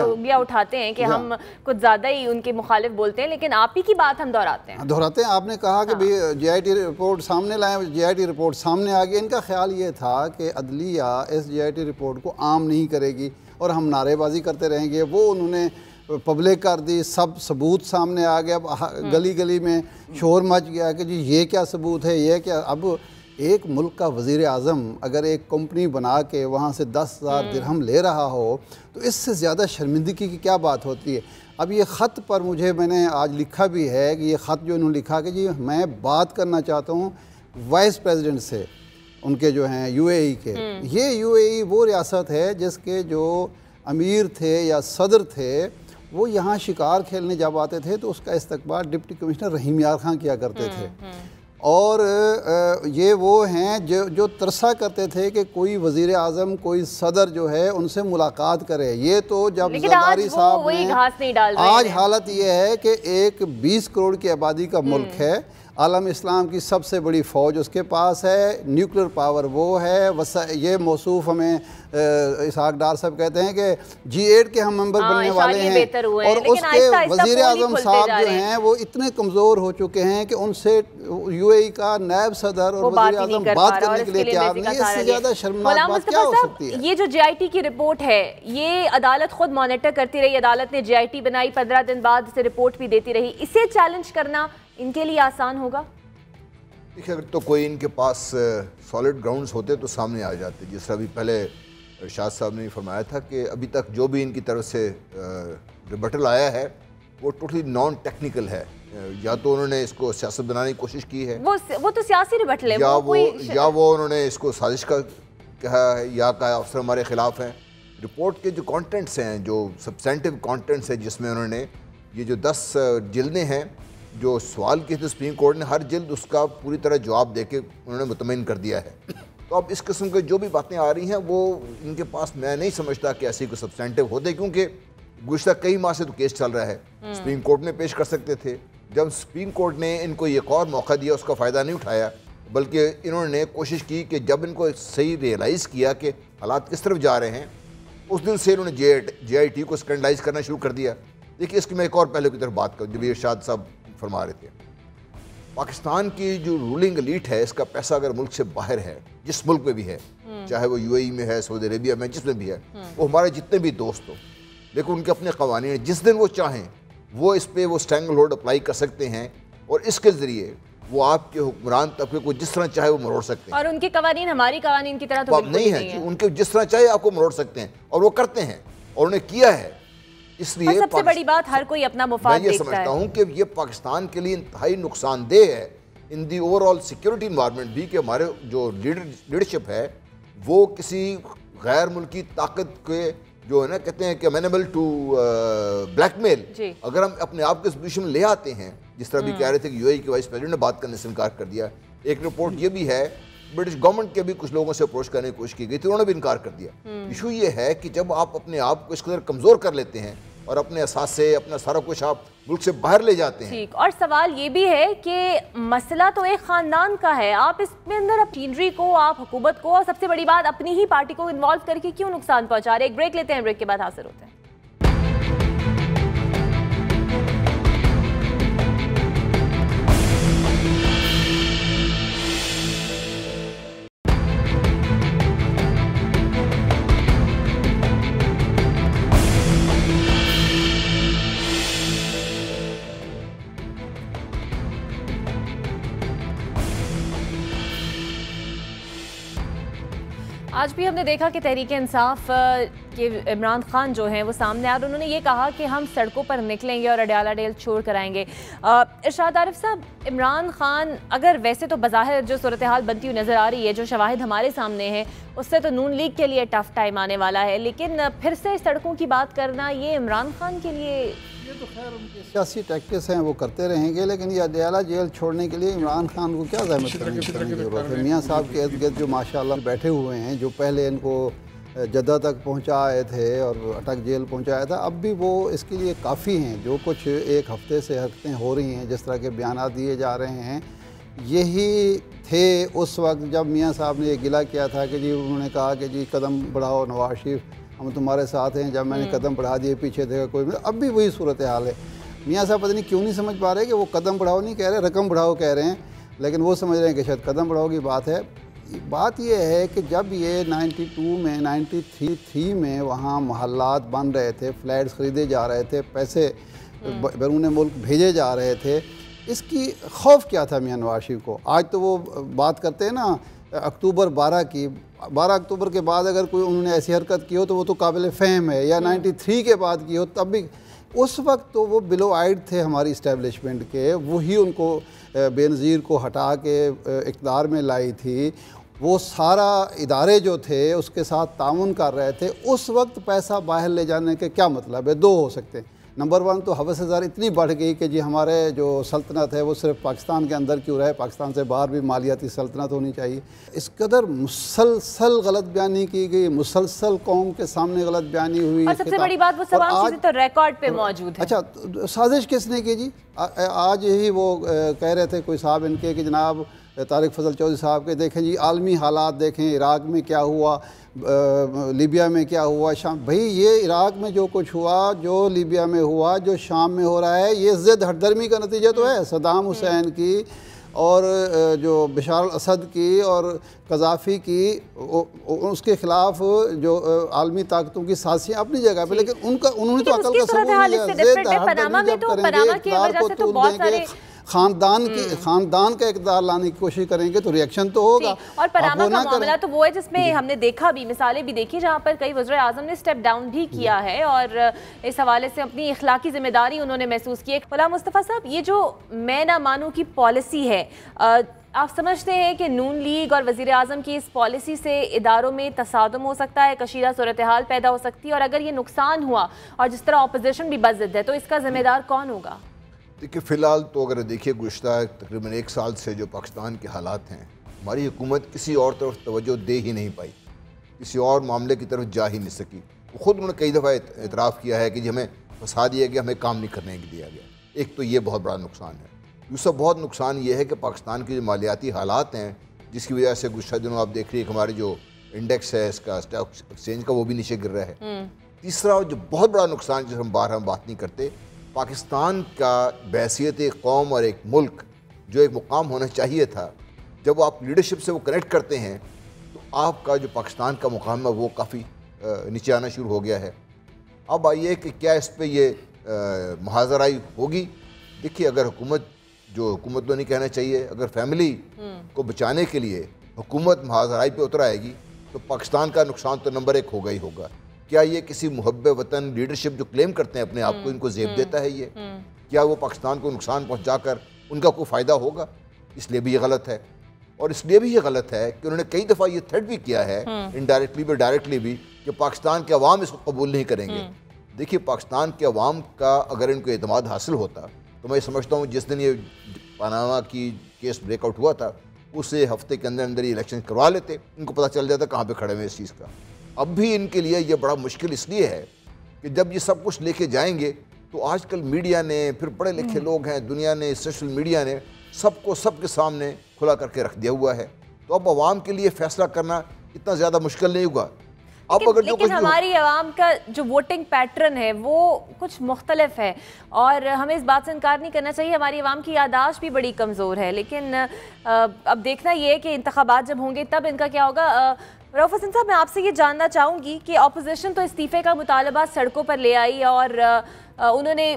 उंगलियां उठाते हैं कि हम कुछ ज़्यादा ही उनके मुखालिफ बोलते हैं, लेकिन आप ही की बात हम दोहराते हैं। आपने कहा कि JIT रिपोर्ट सामने लाएं, JIT रिपोर्ट सामने आ गई। इनका ख्याल ये था कि अदलिया इस JIT रिपोर्ट को आम नहीं करेगी और हम नारेबाजी करते रहेंगे। वो उन्होंने पब्लिक कर दी, सब सबूत सामने आ गया, गली गली में शोर मच गया कि जी ये क्या सबूत है, ये क्या। अब एक मुल्क का वज़ीर आज़म अगर एक कंपनी बना के वहाँ से 10,000 दिरहम ले रहा हो तो इससे ज़्यादा शर्मिंदगी की क्या बात होती है। अब ये ख़त पर मैंने आज लिखा भी है कि ये ख़त जो इन्होंने लिखा कि जी मैं बात करना चाहता हूँ वाइस प्रेसिडेंट से, उनके जो हैं यूएई के। ये यूएई वो रियासत है जिसके जो अमीर थे या सदर थे वो यहाँ शिकार खेलने जब आते थे तो उसका इस्तकबाल डिप्टी कमिश्नर रहीम यार खान किया करते थे। और ये वो हैं जो तरसा करते थे कि कोई वज़ीर आज़म, कोई सदर जो है उनसे मुलाकात करे। ये तो जब ज़रदारी साहब ने, आज हालत ये है कि एक 20 करोड़ की आबादी का मुल्क है, आलम इस्लाम की सबसे बड़ी फ़ौज उसके पास है, न्यूक्लियर पावर वो है, ये मौसूफ हमें इसहाक डार साहब कहते हैं कि G8 के हम मेंबर बनने वाले हैं। और उसके वज़ीर आज़म साहब जो हैं वो इतने कमज़ोर हो चुके हैं कि उनसे यूएई का नायब सदर और वज़ीर आज़म बात करने के लिए तैयार नहीं है। इससे ज़्यादा शर्मनाक बात क्या हो सकती है। ये जो JIT की रिपोर्ट है ये अदालत खुद मॉनिटर करती रही, अदालत ने JIT बनाई, 15 दिन बाद इसे रिपोर्ट भी देती रही। इसे चैलेंज करना इनके लिए आसान होगा? देखिए, अगर तो कोई इनके पास सॉलिड ग्राउंड्स होते तो सामने आ जाते। जिस तरह अभी पहले इरशाद साहब ने फरमाया था कि अभी तक जो भी इनकी तरफ से रिबटल आया है वो टोटली नॉन टेक्निकल है। या तो उन्होंने इसको सियासत बनाने की कोशिश की है, वो तो सियासी रिबटल है, या वो उन्होंने इसको साजिश का कहा है, या कहा अफसर हमारे खिलाफ हैं। रिपोर्ट के जो कंटेंट्स हैं, जो सब्सटेंटिव कंटेंट्स हैं, जिसमें उन्होंने ये जो 10 जिल्दें हैं जो सवाल किए थे सुप्रीम कोर्ट ने, हर जिल्द उसका पूरी तरह जवाब देके उन्होंने मुतमईन कर दिया है। तो अब इस किस्म की जो भी बातें आ रही हैं वो इनके पास, मैं नहीं समझता कि ऐसी कोई सब्सटेंटिव होते, क्योंकि गुज़श्ता कई माह से तो केस चल रहा है। सुप्रीम कोर्ट में पेश कर सकते थे। जब सुप्रीम कोर्ट ने इनको एक और मौका दिया उसका फ़ायदा नहीं उठाया, बल्कि इन्होंने कोशिश की कि जब इनको सही रियलाइज़ किया कि हालात किस तरफ जा रहे हैं, उस दिन से इन्होंने JIT को स्कैंडलाइज करना शुरू कर दिया। देखिए, इसकी मैं एक और पहले की तरफ बात करूँ, जब इरशाद साहब फरमा रहे थे, पाकिस्तान की जो रूलिंग एलीट है इसका पैसा अगर मुल्क से बाहर है, जिस मुल्क में भी है, चाहे वो UAE में है, सऊदी अरेबिया में, जिसमें भी है, वो हमारे जितने भी दोस्त हो, लेकिन उनके अपने कवानीन हैं। जिस दिन वो चाहें वो इस पर वो स्ट्रैंगल होल्ड अप्लाई कर सकते हैं और इसके ज़रिए वो आपके हुक्मरान तबके को जिस तरह चाहे वो मरोड़ सकते हैं। और उनके कवानीन हमारी कवानीन की तरह तो बिल्कुल नहीं है। उनके जिस तरह चाहे आपको मरोड़ सकते हैं और वो करते हैं और उन्हें किया है। इसलिए सबसे बड़ी बात, हर कोई अपना मुफाद देखता है। मैं ये समझता हूँ कि ये पाकिस्तान के लिए इंतहाई नुकसानदेह है इन दी ओवरऑल सिक्योरिटी इन्वायरमेंट भी, कि हमारे जो लीडरशिप है वो किसी गैर मुल्की ताकत के जो है ना, कहते हैं कि अमेनेबल टू ब्लैकमेल, अगर हम अपने आप के इस पोजीशन में ले आते हैं, जिस तरह भी कह रहे थे कि UAE के वाइस प्रेसिडेंट ने बात करने से इनकार कर दिया। एक रिपोर्ट ये भी है, ब्रिटिश गवर्नमेंट के भी कुछ लोगों से अप्रोच करने की कोशिश की गई थी, उन्होंने भी इनकार कर दिया। इशू ये है कि जब आप अपने आप को इस कदर कमज़ोर कर लेते हैं और अपने एहसास से अपना सारा कुछ आप मुल्क से बाहर ले जाते हैं। ठीक, और सवाल ये भी है कि मसला तो एक ख़ानदान का है, आप इसमें अंदर मशीनरी को, आप हुकूमत को और सबसे बड़ी बात अपनी ही पार्टी को इन्वॉल्व करके क्यों नुकसान पहुंचा रहे हैं। एक ब्रेक लेते हैं, ब्रेक के बाद हाजिर होते हैं। आज भी हमने देखा कि तहरीक इंसाफ के इमरान खान जो हैं वो सामने आ, और उन्होंने ये कहा कि हम सड़कों पर निकलेंगे और अडयाला डेल छोड़ कर आएंगे। इरशाद आरिफ साहब, इमरान खान अगर वैसे तो बज़ाहिर जो सूरत हाल बनती हुई नज़र आ रही है, जो शवाहिद हमारे सामने हैं, उससे तो नून लीग के लिए टफ टाइम आने वाला है, लेकिन फिर से सड़कों की बात करना ये इमरान खान के लिए, ये तो खैर उनके सियासी टैक्टिक्स हैं, वो करते रहेंगे, लेकिन ये अडयाला जेल छोड़ने के लिए इमरान खान को क्या ज़हमत करने की ज़रूरत है। मियाँ साहब के इर्द गिर्द जो माशाअल्लाह बैठे हुए हैं, जो पहले इनको जद्दा तक पहुँचाए थे और अटक जेल पहुँचाया था, अब भी वो इसके लिए काफ़ी हैं। जो कुछ एक हफ़्ते से हरकतें हो रही हैं, जिस तरह के बयान दिए जा रहे हैं, यही थे उस वक्त जब मियाँ साहब ने ये गिला किया था कि जी, उन्होंने कहा कि जी कदम बढ़ाओ नवाज शरीफ, हम तुम्हारे साथ हैं। जब मैंने कदम बढ़ा दिए पीछे देखा कोई, अब भी वही सूरत हाल है। मियाँ साहब पता नहीं क्यों नहीं समझ पा रहे कि वो कदम बढ़ाओ नहीं कह रहे, रकम बढ़ाओ कह रहे हैं, लेकिन वो समझ रहे हैं कि शायद कदम बढ़ाओ की बात है। बात ये है कि जब ये 92 में 93 में वहाँ महल्लात बन रहे थे, फ्लैट्स ख़रीदे जा रहे थे, पैसे बैरून मुल्क भेजे जा रहे थे, इसकी खौफ क्या था मियां नवाज शरीफ को? आज तो वो बात करते हैं ना अक्टूबर 12 की, 12 अक्टूबर के बाद अगर कोई उन्होंने ऐसी हरकत की हो तो वो तो काबिल फ़हम है, या 93 के बाद की हो तब भी। उस वक्त तो वो बिलो आइड थे हमारी इस्टेब्लिशमेंट के, वही उनको बेनज़ीर को हटा के इक़्तिदार में लाई थी। वो सारा इदारे जो थे उसके साथ ताउन कर रहे थे। उस वक्त पैसा बाहर ले जाने के क्या मतलब है? दो हो सकते हैं। नंबर 1 तो हवस ज़र इतनी बढ़ गई कि जी हमारे जो सल्तनत है वो सिर्फ पाकिस्तान के अंदर क्यों रहे, पाकिस्तान से बाहर भी मालियाती सल्तनत होनी चाहिए। इस कदर मुसलसल गलत बयानी की गई, मुसलसल कौम के सामने गलत बयानी हुई। और सबसे बड़ी बात वो तमाम चीज़ें तो रिकॉर्ड पे मौजूद है। अच्छा, साजिश किसने की जी? आज ही वो कह रहे थे कोई साहब इनके कि जनाब तारिक फजल चौधरी साहब के, देखें जी आलमी हालात देखें, इराक़ में क्या हुआ, लीबिया में क्या हुआ, शाम। भाई ये इराक़ में जो कुछ हुआ, जो लीबिया में हुआ, जो शाम में हो रहा है, ये ज़िद हटदर्मी का नतीजा तो है। सद्दाम हुसैन की और जो बशार अल असद की और कज़ाफ़ी की, उसके ख़िलाफ़ जो आलमी ताकतों की साजिशें अपनी जगह पे, लेकिन उन्होंने तो अकल का सबूत दिया। खानदान का इक़्तिदार लाने की कोशिश करेंगे तो रिएक्शन तो होगा। और पनामा का मामला तो वो है जिसमें हमने देखा भी, मिसालें भी देखी जहाँ पर कई वज़ीर आज़म ने स्टेप डाउन भी किया है और इस हवाले से अपनी इखलाकी जिम्मेदारी उन्होंने महसूस की है। गुलाम मुस्तफ़ा साहब, ये जो मैं ना मानूं की पॉलिसी है, आप समझते हैं कि नून लीग और वज़ीर आज़म की इस पॉलिसी से इदारों में तसादुम हो सकता है, कशीदा सूरत हाल पैदा हो सकती है, और अगर ये नुकसान हुआ और जिस तरह अपोजिशन भी बज़िद है तो इसका ज़िम्मेदार कौन होगा? देखिए, फ़िलहाल तो अगर देखिए गुज़श्ता तकरीबन 1 साल से जो पाकिस्तान के हालात हैं, हमारी हुकूमत किसी और तरफ तवज्जो दे ही नहीं पाई, किसी और मामले की तरफ जा ही नहीं सकी। वो ख़ुद उन्होंने कई दफ़ा एतराफ़ किया है कि हमें फंसा दिया गया, हमें काम नहीं करने दिया गया। एक तो ये बहुत बड़ा नुकसान है। दूसरा बहुत नुकसान ये है कि पाकिस्तान के जो मालियाती हालात हैं, जिसकी वजह से गुज़श्ता दिनों आप देख रही है कि हमारे जो इंडेक्स है इसका स्टॉक एक्सचेंज का, वो भी नीचे गिर रहा है। तीसरा जो बहुत बड़ा नुकसान जिस हम बार बात नहीं करते, पाकिस्तान का बहैसियत एक कौम और एक मुल्क जो एक मुकाम होना चाहिए था, जब आप लीडरशिप से वो कनेक्ट करते हैं तो आपका जो पाकिस्तान का मुकाम है वो काफ़ी नीचे आना शुरू हो गया है। अब आइए कि क्या इस पर ये मुहाज़राई होगी। देखिए, अगर हुकूमत, जो हुकूमत तो नहीं कहना चाहिए, अगर फैमिली को बचाने के लिए हुकूमत मुहाज़राई पे उतर आएगी तो पाकिस्तान का नुकसान तो नंबर 1 होगा ही होगा। क्या ये किसी मुहब्बे वतन लीडरशिप जो क्लेम करते हैं अपने आप को, इनको ज़ेब देता है ये? क्या वो पाकिस्तान को नुकसान पहुंचाकर उनका कोई फ़ायदा होगा? इसलिए भी ये गलत है। और इसलिए भी ये गलत है कि उन्होंने कई दफ़ा ये थ्रेट भी किया है, इनडायरेक्टली भी डायरेक्टली भी, कि पाकिस्तान के अवाम इसको कबूल नहीं करेंगे। देखिए, पाकिस्तान के अवाम का अगर इनको एतमाद हासिल होता तो मैं समझता हूँ जिस दिन ये पनामा की केस ब्रेकआउट हुआ था उसे हफ्ते के अंदर अंदर ये इलेक्शन करवा लेते, इनको पता चल जाता कहाँ पे खड़े हुए इस चीज़ का। अब भी इनके लिए ये बड़ा मुश्किल इसलिए है कि जब ये सब कुछ लेके जाएंगे तो आजकल मीडिया ने, फिर पढ़े लिखे लोग हैं, दुनिया ने, सोशल मीडिया ने सबको सबके सामने खुला करके रख दिया हुआ है। तो अब आवाम के लिए फ़ैसला करना इतना ज़्यादा मुश्किल नहीं होगा। अब अगर लेकिन हमारी आवाम का जो वोटिंग पैटर्न है वो कुछ मुख्तलिफ है और हमें इस बात से इनकार नहीं करना चाहिए। हमारी आवाम की यादाश्त भी बड़ी कमज़ोर है, लेकिन अब देखना ये है कि इंतखाबात जब होंगे तब इनका क्या होगा। रऊफ हसन साहब, मैं आपसे ये जानना चाहूँगी कि अपोजिशन तो इस्तीफ़े का मुतालबा सड़कों पर ले आई और उन्होंने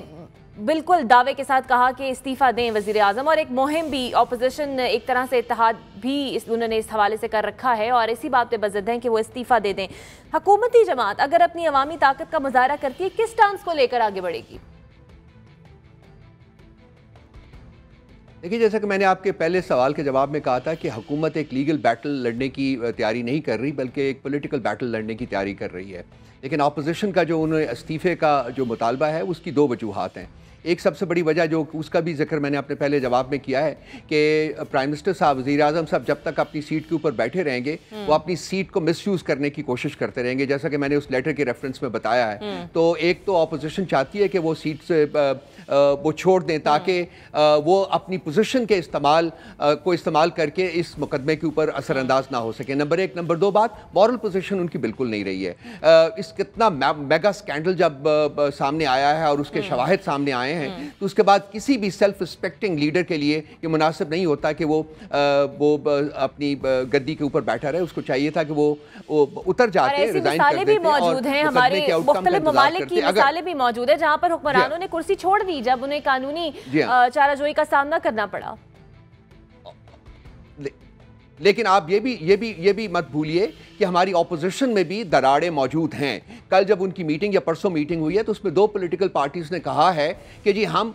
बिल्कुल दावे के साथ कहा कि इस्तीफ़ा दें वज़ीर आज़म, और एक मुहिम भी अपोजिशन एक तरह से इत्तेहाद भी उन्होंने इस हवाले से कर रखा है और इसी बात पे बज़द हैं कि वो इस्तीफ़ा दे दें। हुकूमती जमात अगर अपनी अवामी ताकत का मुजाहरा करती है, किस स्टांस को लेकर आगे बढ़ेगी? देखिए, जैसा कि मैंने आपके पहले सवाल के जवाब में कहा था कि हुकूमत एक लीगल बैटल लड़ने की तैयारी नहीं कर रही बल्कि एक पॉलिटिकल बैटल लड़ने की तैयारी कर रही है। लेकिन अपोजिशन का जो उन्होंने इस्तीफ़े का जो मुतालबा है उसकी 2 वजूहात हैं। एक सबसे बड़ी वजह जो उसका भी जिक्र मैंने अपने पहले जवाब में किया है कि प्राइम मिनिस्टर साहब, वज़ीर आज़म साहब जब तक अपनी सीट के ऊपर बैठे रहेंगे वो अपनी सीट को मिसयूज़ करने की कोशिश करते रहेंगे, जैसा कि मैंने उस लेटर के रेफरेंस में बताया है। तो एक तो अपोजिशन चाहती है कि वो सीट से वो छोड़ दें ताकि वो अपनी पोजीशन के इस्तेमाल करके इस मुकदमे के ऊपर असरअंदाज ना हो सके, नंबर 1। नंबर 2 बात, मॉरल पोजीशन उनकी बिल्कुल नहीं रही है। इस कितना मेगा स्कैंडल जब सामने आया है और उसके शवाहिद सामने आए हैं, तो उसके बाद किसी भी सेल्फ रिस्पेक्टिंग लीडर के लिए ये मुनासिब नहीं होता कि वो अपनी गद्दी के ऊपर बैठा रहे। उसको चाहिए था कि वो उतर जाते, रिजाइन कर देते। भी मौजूद हैं, हमारे मुख्तलिफ ममालिक की मिसालें भी मौजूद है जहां पर हुक्मरानों ने कुर्सी छोड़ दी जब उन्हें कानूनी चाराजोई का सामना करना पड़ा। लेकिन आप ये भी मत भूलिए कि हमारी ऑपोजिशन में भी दरारें मौजूद हैं। कल जब उनकी मीटिंग या परसों मीटिंग हुई है तो उसमें 2 पॉलिटिकल पार्टीज ने कहा है कि जी हम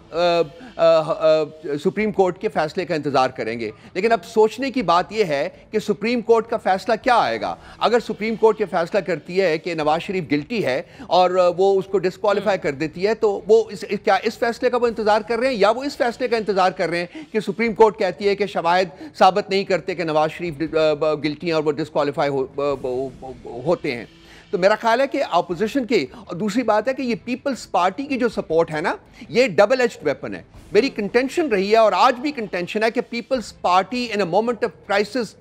सुप्रीम कोर्ट के फैसले का इंतज़ार करेंगे। लेकिन अब सोचने की बात यह है कि सुप्रीम कोर्ट का फैसला क्या आएगा। अगर सुप्रीम कोर्ट ये फैसला करती है कि नवाज शरीफ गिल्टी है और वो उसको डिस्क्वालीफाई कर देती है, तो वो क्या इस फैसले का वो इंतज़ार कर रहे हैं या वो इस फैसले का इंतज़ार कर रहे हैं कि सुप्रीम कोर्ट कहती है कि शवाहिद साबित नहीं करते कि नवाज शरीफ गिल्टी हैं और वो डिस्क्वालीफाई होते हैं। तो मेरा ख्याल है कि अपोजिशन के, और दूसरी बात है कि ये पीपल्स पार्टी की जो सपोर्ट है ना, ये डबल एज्ड वेपन है। मेरी कंटेंशन रही है और आज भी कंटेंशन है कि Peoples Party in a moment of crisis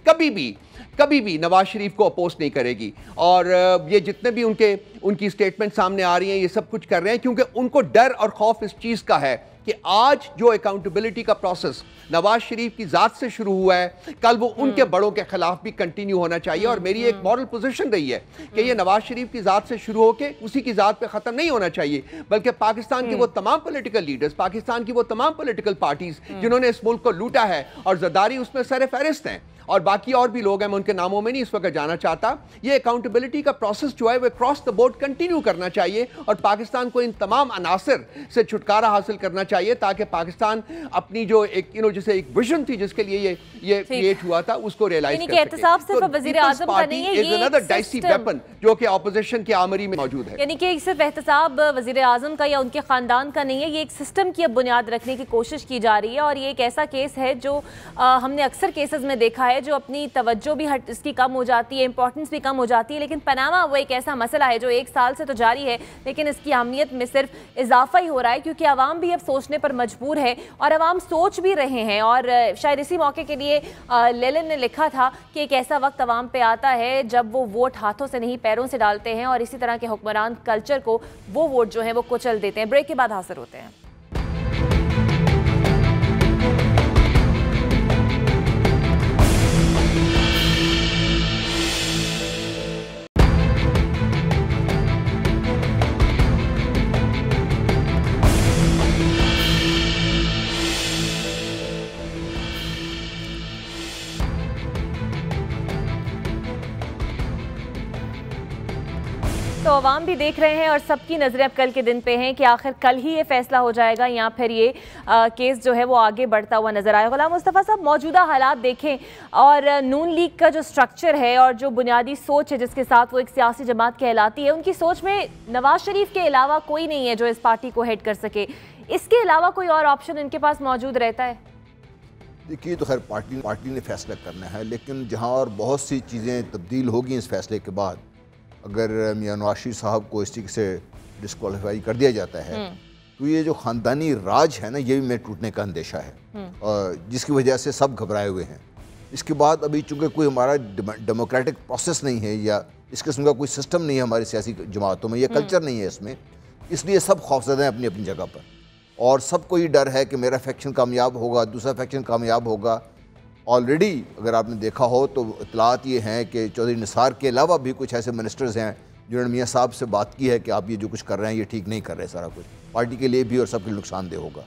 कभी भी नवाज शरीफ को अपोज नहीं करेगी। और ये जितने भी उनकी स्टेटमेंट सामने आ रही हैं, ये सब कुछ कर रहे हैं क्योंकि उनको डर और खौफ इस चीज़ का है कि आज जो अकाउंटेबिलिटी का प्रोसेस नवाज शरीफ की ज़ात से शुरू हुआ है, कल वो उनके बड़ों के खिलाफ भी कंटिन्यू होना चाहिए। और मेरी एक मॉरल पोजीशन रही है कि ये नवाज शरीफ की ज़ात से शुरू होकर उसी की ज़ात पे ख़त्म नहीं होना चाहिए, बल्कि पाकिस्तान के वो तमाम पॉलिटिकल लीडर्स, पाकिस्तान की वो तमाम पॉलिटिकल पार्टीज जिन्होंने इस मुल्क को लूटा है और ज़रदारी उसमें सर फहरिस्त हैं, और बाकी और भी लोग हैं, मैं उनके नामों में नहीं इस वक्त जाना चाहता। ये अकाउंटेबिलिटी का प्रोसेस जो है वो क्रॉस द बोर्ड कंटिन्यू करना चाहिए और पाकिस्तान को इन तमाम अनासर से छुटकारा हासिल करना चाहिए ताकि पाकिस्तान अपनी जो एक जैसे एक विजन थी जिसके लिए ये क्रिएट हुआ था उसको रियलाइज कर सके। सिर्फ वज़ीर आज़म का नहीं है, ये अनदर डाइसी वेपन जो कि ऑपोजिशन की आमरी में मौजूद है। यानी कि सिर्फ एहतसाब वज़ीर आज़म का या उनके खानदान का नहीं है, ये एक सिस्टम की अब बुनियाद रखने की कोशिश की जा रही है। और ये एक ऐसा केस है जो हमने अक्सर केसेस में देखा है जो अपनी तवज्जो भी इसकी कम हो जाती है, इंपॉर्टेंस भी कम हो जाती है। लेकिन पनामा वो एक ऐसा मसला है जो 1 साल से तो जारी है, लेकिन इसकी अहमियत में सिर्फ इजाफा ही हो रहा है क्योंकि आवाम भी अब सोचने पर मजबूर है और आवाम सोच भी रहे हैं। और शायद इसी मौके के लिए लेलिन ने लिखा था कि एक ऐसा वक्त आवाम पे आता है जब वो वोट हाथों से नहीं पैरों से डालते हैं और इसी तरह के हुक्मरान कल्चर को वो वोट जो है वो कुचल देते हैं। ब्रेक के बाद हाजिर होते हैं। तो अवाम भी देख रहे हैं और सबकी नज़रें अब कल के दिन पे हैं कि आखिर कल ही ये फैसला हो जाएगा या फिर ये केस जो है वो आगे बढ़ता हुआ नजर आएगा। गुलाम मुस्तफ़ा साहब, मौजूदा हालात देखें और नून लीग का जो स्ट्रक्चर है और जो बुनियादी सोच है जिसके साथ वो एक सियासी जमात कहलाती है, उनकी सोच में नवाज शरीफ के अलावा कोई नहीं है जो इस पार्टी को हेड कर सके। इसके अलावा कोई और ऑप्शन इनके पास मौजूद रहता है? देखिए, तो खैर पार्टी ने फैसला करना है, लेकिन जहाँ और बहुत सी चीज़ें तब्दील होगी इस फैसले के बाद, अगर मियां नवाज शरीफ साहब को इस चीज़ से डिस्क्वालीफाई कर दिया जाता है तो ये जो ख़ानदानी राज है ना, ये भी में टूटने का अंदेशा है और जिसकी वजह से सब घबराए हुए हैं। इसके बाद अभी चूँकि कोई हमारा डेमोक्रेटिक प्रोसेस नहीं है या इस किस्म का कोई सिस्टम नहीं है हमारी सियासी जमातों में, या कल्चर नहीं है इसमें, इसलिए सब खौफज़दा हैं अपनी अपनी जगह पर और सबको ये डर है कि मेरा फैक्शन कामयाब होगा, दूसरा फैक्शन कामयाब होगा। ऑलरेडी अगर आपने देखा हो तो इतलात ये हैं कि चौधरी निसार के अलावा भी कुछ ऐसे मिनिस्टर्स हैं जिन्होंने मियाँ साहब से बात की है कि आप ये जो कुछ कर रहे हैं ये ठीक नहीं कर रहे, सारा कुछ पार्टी के लिए भी और सबके लिए नुकसानदेह होगा।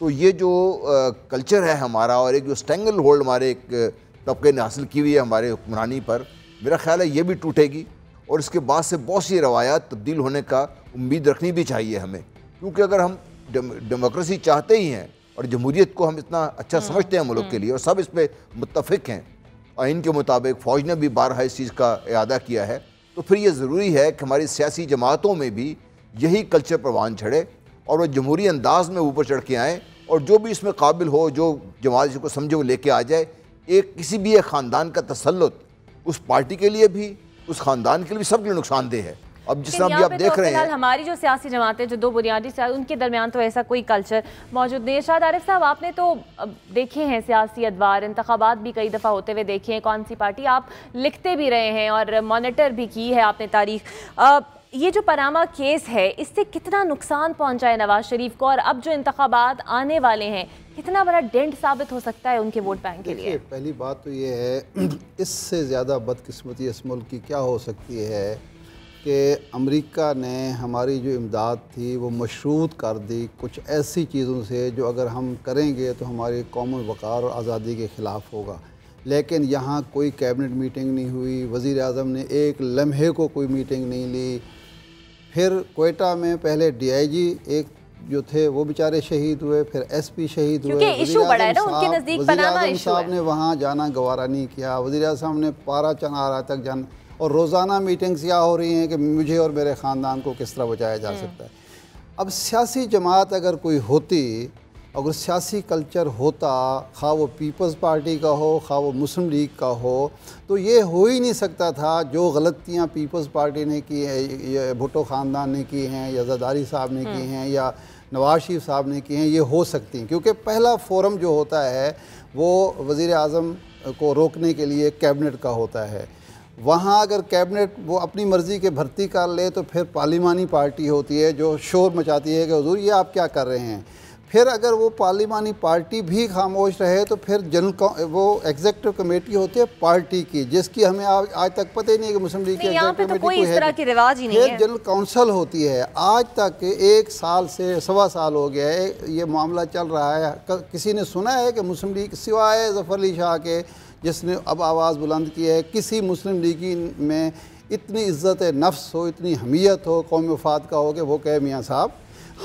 तो ये जो कल्चर है हमारा और एक जो स्ट्रेंगल होल्ड हमारे एक तबके ने हासिल की हुई है हमारे हुक्मरानी पर, मेरा ख्याल है ये भी टूटेगी और इसके बाद से बहुत सी रवायात तब्दील होने का उम्मीद रखनी भी चाहिए हमें, क्योंकि अगर हम डेमोक्रेसी चाहते ही हैं और जमहूरियत को हम इतना अच्छा समझते हैं मुल्क के लिए और सब इस पर मुत्तफिक हैं और इनके मुताबिक फ़ौज ने भी बारहा इस चीज़ का इरादा किया है, तो फिर ये ज़रूरी है कि हमारी सियासी जमातों में भी यही कल्चर परवान चढ़े और वो जमहूरी अंदाज में ऊपर चढ़ के आएँ और जो भी इसमें काबिल हो, जो जमात जिसको समझे वो लेके आ जाए। एक किसी भी एक ख़ानदान का तसल्लुत उस पार्टी के लिए भी, उस ख़ानदान के लिए भी, सबके लिए नुकसानदेह है। अब जिस तरह आप देख रहे हैं हमारी जो सियासी जमातें जो 2 बुनियादी उनके दरमियान तो ऐसा कोई कल्चर मौजूद नहीं है। शाद आरिफ साहब, आपने तो देखे हैं सियासी अदवार, इंतखाबात भी कई दफ़ा होते हुए देखे हैं, कौन सी पार्टी, आप लिखते भी रहे हैं और मॉनिटर भी की है आपने तारीख। ये जो पनामा केस है इससे कितना नुकसान पहुंचा है नवाज शरीफ को, और अब जो इंतखाबात आने वाले हैं कितना बड़ा डेंट साबित हो सकता है उनके वोट बैंक के लिए? पहली बात तो ये है, इससे ज़्यादा बदकिस्मती इस मुल्क की क्या हो सकती है कि अमेरिका ने हमारी जो इमदाद थी वो मशरूत कर दी कुछ ऐसी चीज़ों से जो अगर हम करेंगे तो हमारी कौम वक़ार और आज़ादी के ख़िलाफ़ होगा। लेकिन यहाँ कोई कैबिनेट मीटिंग नहीं हुई, वज़ीर आज़म ने एक लम्हे को कोई मीटिंग नहीं ली। फिर कोयटा में पहले डीआईजी एक जो थे वो बेचारे शहीद हुए, फिर एसपी शहीद हुए। इशू बड़ा है ना उनके नज़दीक, पनामा इशू है। साहब ने वहाँ जाना गवारा नहीं किया, वज़ीर आज़म साहब ने पारा चनारा तक जाना, और रोज़ाना मीटिंग्स यहाँ हो रही हैं कि मुझे और मेरे ख़ानदान को किस तरह बचाया जा सकता है। अब सियासी जमात अगर कोई होती, अगर सियासी कल्चर होता, खा वो पीपल्स पार्टी का हो खा वो मुस्लिम लीग का हो, तो ये हो ही नहीं सकता था। जो गलतियाँ पीपल्स पार्टी ने की है, या भुट्टो ख़ानदान ने की हैं, या ज़रदारी साहब ने की हैं, या नवाज शरीफ साहब ने की हैं, ये हो सकती हैं। क्योंकि पहला फोरम जो होता है वो वज़ीर आज़म को रोकने के लिए कैबिनेट का होता है। वहाँ अगर कैबिनेट वो अपनी मर्ज़ी के भर्ती कर ले तो फिर पार्लिमानी पार्टी होती है जो शोर मचाती है कि हुजूर ये आप क्या कर रहे हैं। फिर अगर वो पार्लिमानी पार्टी भी खामोश रहे तो फिर जनरल वो एग्जीक्यूटिव कमेटी होती है पार्टी की, जिसकी हमें आज तक पता ही नहीं है कि मुस्लिम लीग की एग्जीक्यूटिव कमेटी कोई इस तरह की रिवाज ही नहीं है। फिर जनरल काउंसिल होती है। आज तक 1 साल से सवा साल हो गया है ये मामला चल रहा है। किसी ने सुना है कि मुस्लिम लीग सिवाय ज़फ़र अली शाह के, जिसने अब आवाज़ बुलंद की है, किसी मुस्लिम लीगी में इतनी इज़्ज़त नफ्स हो, इतनी हमीयत हो, कौमी वफाद का हो कि वो कहे मियाँ साहब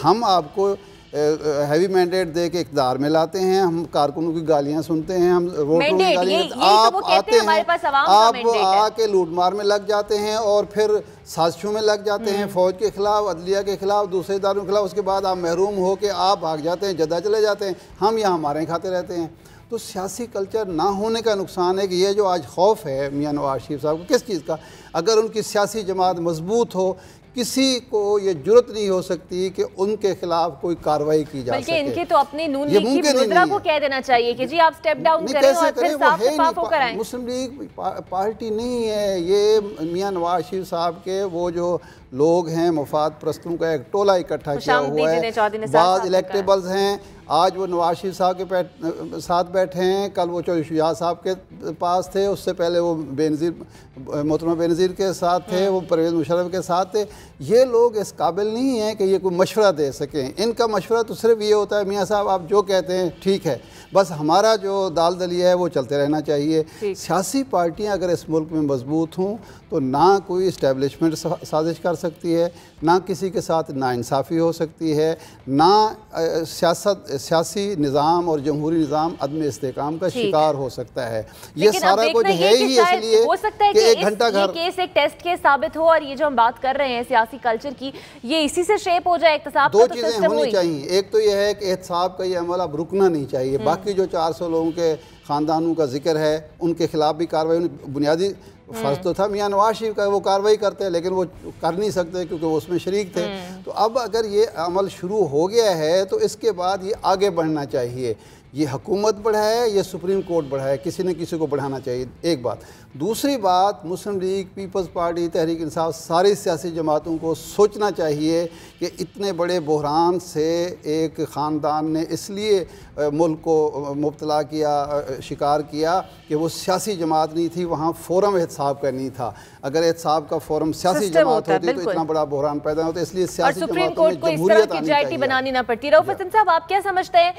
हम आपको हैवी मैंडेट दे के इक़्तिदार में लाते हैं, हम कारकुनों की गालियां सुनते हैं, हम वोटरों की गालियां, आप आते हैं, आप आके लूट मार में लग जाते हैं और फिर साजिशों में लग जाते हैं, फ़ौज के ख़िलाफ़, अदलिया के ख़िलाफ़, दूसरे इदारों के ख़िलाफ़। उसके बाद आप महरूम हो के आप भाग जाते हैं, जद्दा चले जाते हैं, हम यहाँ हमारे खाते रहते हैं। तो सियासी कल्चर ना होने का नुकसान है कि ये जो आज खौफ है मियाँ नवाज शरीफ साहब को किस चीज़ का, अगर उनकी सियासी जमात मजबूत हो किसी को ये जुर्रत नहीं हो सकती कि उनके खिलाफ कोई कार्रवाई की जा सके। इनके तो अपने नून लीग की मुद्रा को कह देना चाहिए कि जी आप स्टेप डाउन करें और फिर साफ शफाफ होकर आएं। मुस्लिम लीग पार्टी नहीं है ये, मियाँ नवाज शरीफ साहब के वो जो लोग हैं मफाद प्रस्तों का एक टोला इकट्ठा किया हुआ है। बाद इलेक्टेबल्स हैं, आज वो नवाज शरीफ साहब के साथ बैठे हैं, कल वो चौधरी शुजा साहब के पास थे, उससे पहले वो बेनज़ीर मोहतरमा बेनज़ीर के साथ थे, वो परवेज़ मुशर्रफ के साथ थे। ये लोग इस काबिल नहीं हैं कि ये कोई मशवरा दे सकें। इनका मशवरा तो सिर्फ ये होता है मियाँ साहब आप जो कहते हैं ठीक है, बस हमारा जो दाल दलिया है वो चलते रहना चाहिए। सियासी पार्टियाँ अगर इस मुल्क में मजबूत हों तो ना कोई इस्टेब्लिशमेंट साजिश कर सकती है, ना किसी के साथ नाइंसाफ़ी हो सकती है, ना सियासी निज़ाम और जमहूरी निज़ाम अदम इस्तेकाम का शिकार हो सकता है। ये सारा कुछ है ही इसलिए हो सकता है कि एक घंटा घर केस एक टेस्ट केस साबित हो, और ये जो हम बात कर रहे हैं सियासी कल्चर की, ये इसी से शेप हो जाए। दो चीज़ें होनी चाहिए, एक तो यह है कि एहतसाब का ये अमल अब रुकना नहीं चाहिए। बाकी जो 400 लोगों के ख़ानदानों का जिक्र है उनके खिलाफ भी कार्रवाई, बुनियादी फ़र्ज तो था मियाँ नवाज शरीफ का वो कार्रवाई करते हैं, लेकिन वो कर नहीं सकते क्योंकि वो उसमें शरीक थे। तो अब अगर ये अमल शुरू हो गया है तो इसके बाद ये आगे बढ़ना चाहिए। ये हुकूमत बढ़ाए, ये सुप्रीम कोर्ट बढ़ाए, किसी न किसी को बढ़ाना चाहिए, एक बात। दूसरी बात, मुस्लिम league, peoples party, Tehreek Insaf, सारी सियासी जमातों को सोचना चाहिए कि इतने बड़े बहरान से एक ख़ानदान ने इसलिए मुल्क को मुब्तला किया, शिकार किया कि वो सियासी जमात नहीं थी, वहाँ फोरम एहतसाब का नहीं था। अगर एहतसाब का फोरम सियासी जमात होती तो इतना बड़ा बहरान पैदा होता। इसलिए सियासी जमातों में जमहूरियत आनी चाहिए, बनानी ना पड़ती। रऊफ हसन साहब आप क्या समझते हैं,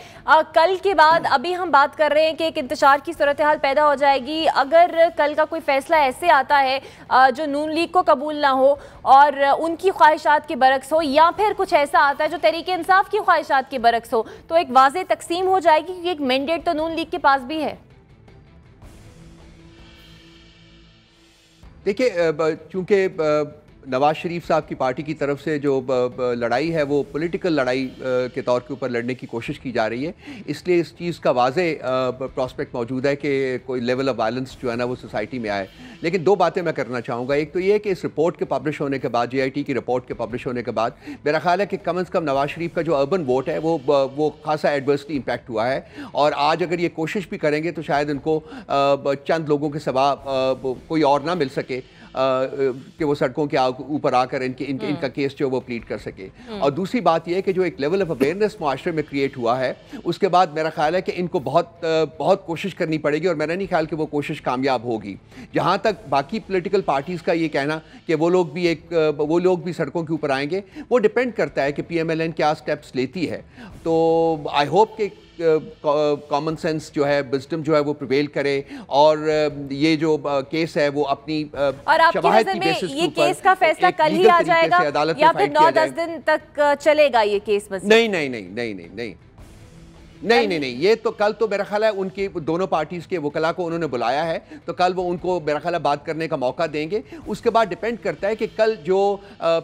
कल के बाद अभी हम बात कर रहे हैं कि एक इंतशार की सूरत हाल पैदा हो जाएगी, अगर कल का कोई फैसला ऐसे आता है जो नून लीग को कबूल ना हो और उनकी ख्वाहिशात के बरक्स हो, या फिर कुछ ऐसा आता है जो तहरीक इंसाफ की ख्वाहिशात के बरक्स हो, तो एक वाज़ेह तकसीम हो जाएगी क्योंकि एक मैंडेट तो नून लीग के पास भी है। देखिए, चूँकि नवाज शरीफ साहब की पार्टी की तरफ से जो लड़ाई है वो पॉलिटिकल लड़ाई के तौर के ऊपर लड़ने की कोशिश की जा रही है, इसलिए इस चीज़ का वाज़े प्रॉस्पेक्ट मौजूद है कि कोई लेवल ऑफ वायलेंस जो है ना वो सोसाइटी में आए। लेकिन दो बातें मैं करना चाहूँगा। एक तो ये है कि इस रिपोर्ट के पब्लिश होने के बाद, JIT की रिपोर्ट के पब्लिश होने के बाद, मेरा ख्याल है कि कम अज़ कम नवाज शरीफ का जो अर्बन वोट है वो खासा एडवर्सली इम्पैक्ट हुआ है, और आज अगर ये कोशिश भी करेंगे तो शायद इनको चंद लोगों के सिवा कोई और ना मिल सके। कि वो सड़कों के ऊपर आकर इनका केस जो वो प्लीड कर सके। और दूसरी बात यह है कि जो एक लेवल ऑफ अवेयरनेस माशरे में क्रिएट हुआ है, उसके बाद मेरा ख्याल है कि इनको बहुत कोशिश करनी पड़ेगी, और मेरा नहीं ख्याल कि वो कोशिश कामयाब होगी। जहाँ तक बाकी पॉलिटिकल पार्टीज़ का ये कहना कि वो लोग भी सड़कों के ऊपर आएंगे, वो डिपेंड करता है कि PMLN क्या स्टेप्स लेती है। तो आई होप कि कॉमन सेंस जो है, विजडम जो है वो प्रिवेल करे, और ये जो केस है वो अपनी और आपकी नज़र में ये केस का फैसला कल ही आ जाएगा या फिर 9-10 दिन तक चलेगा ये केस? नहीं, ये तो कल तो मेरा ख्याल है उनकी दोनों पार्टीज़ के वकला को उन्होंने बुलाया है, तो कल वो उनको मेरा ख्याल है बात करने का मौका देंगे। उसके बाद डिपेंड करता है कि कल जो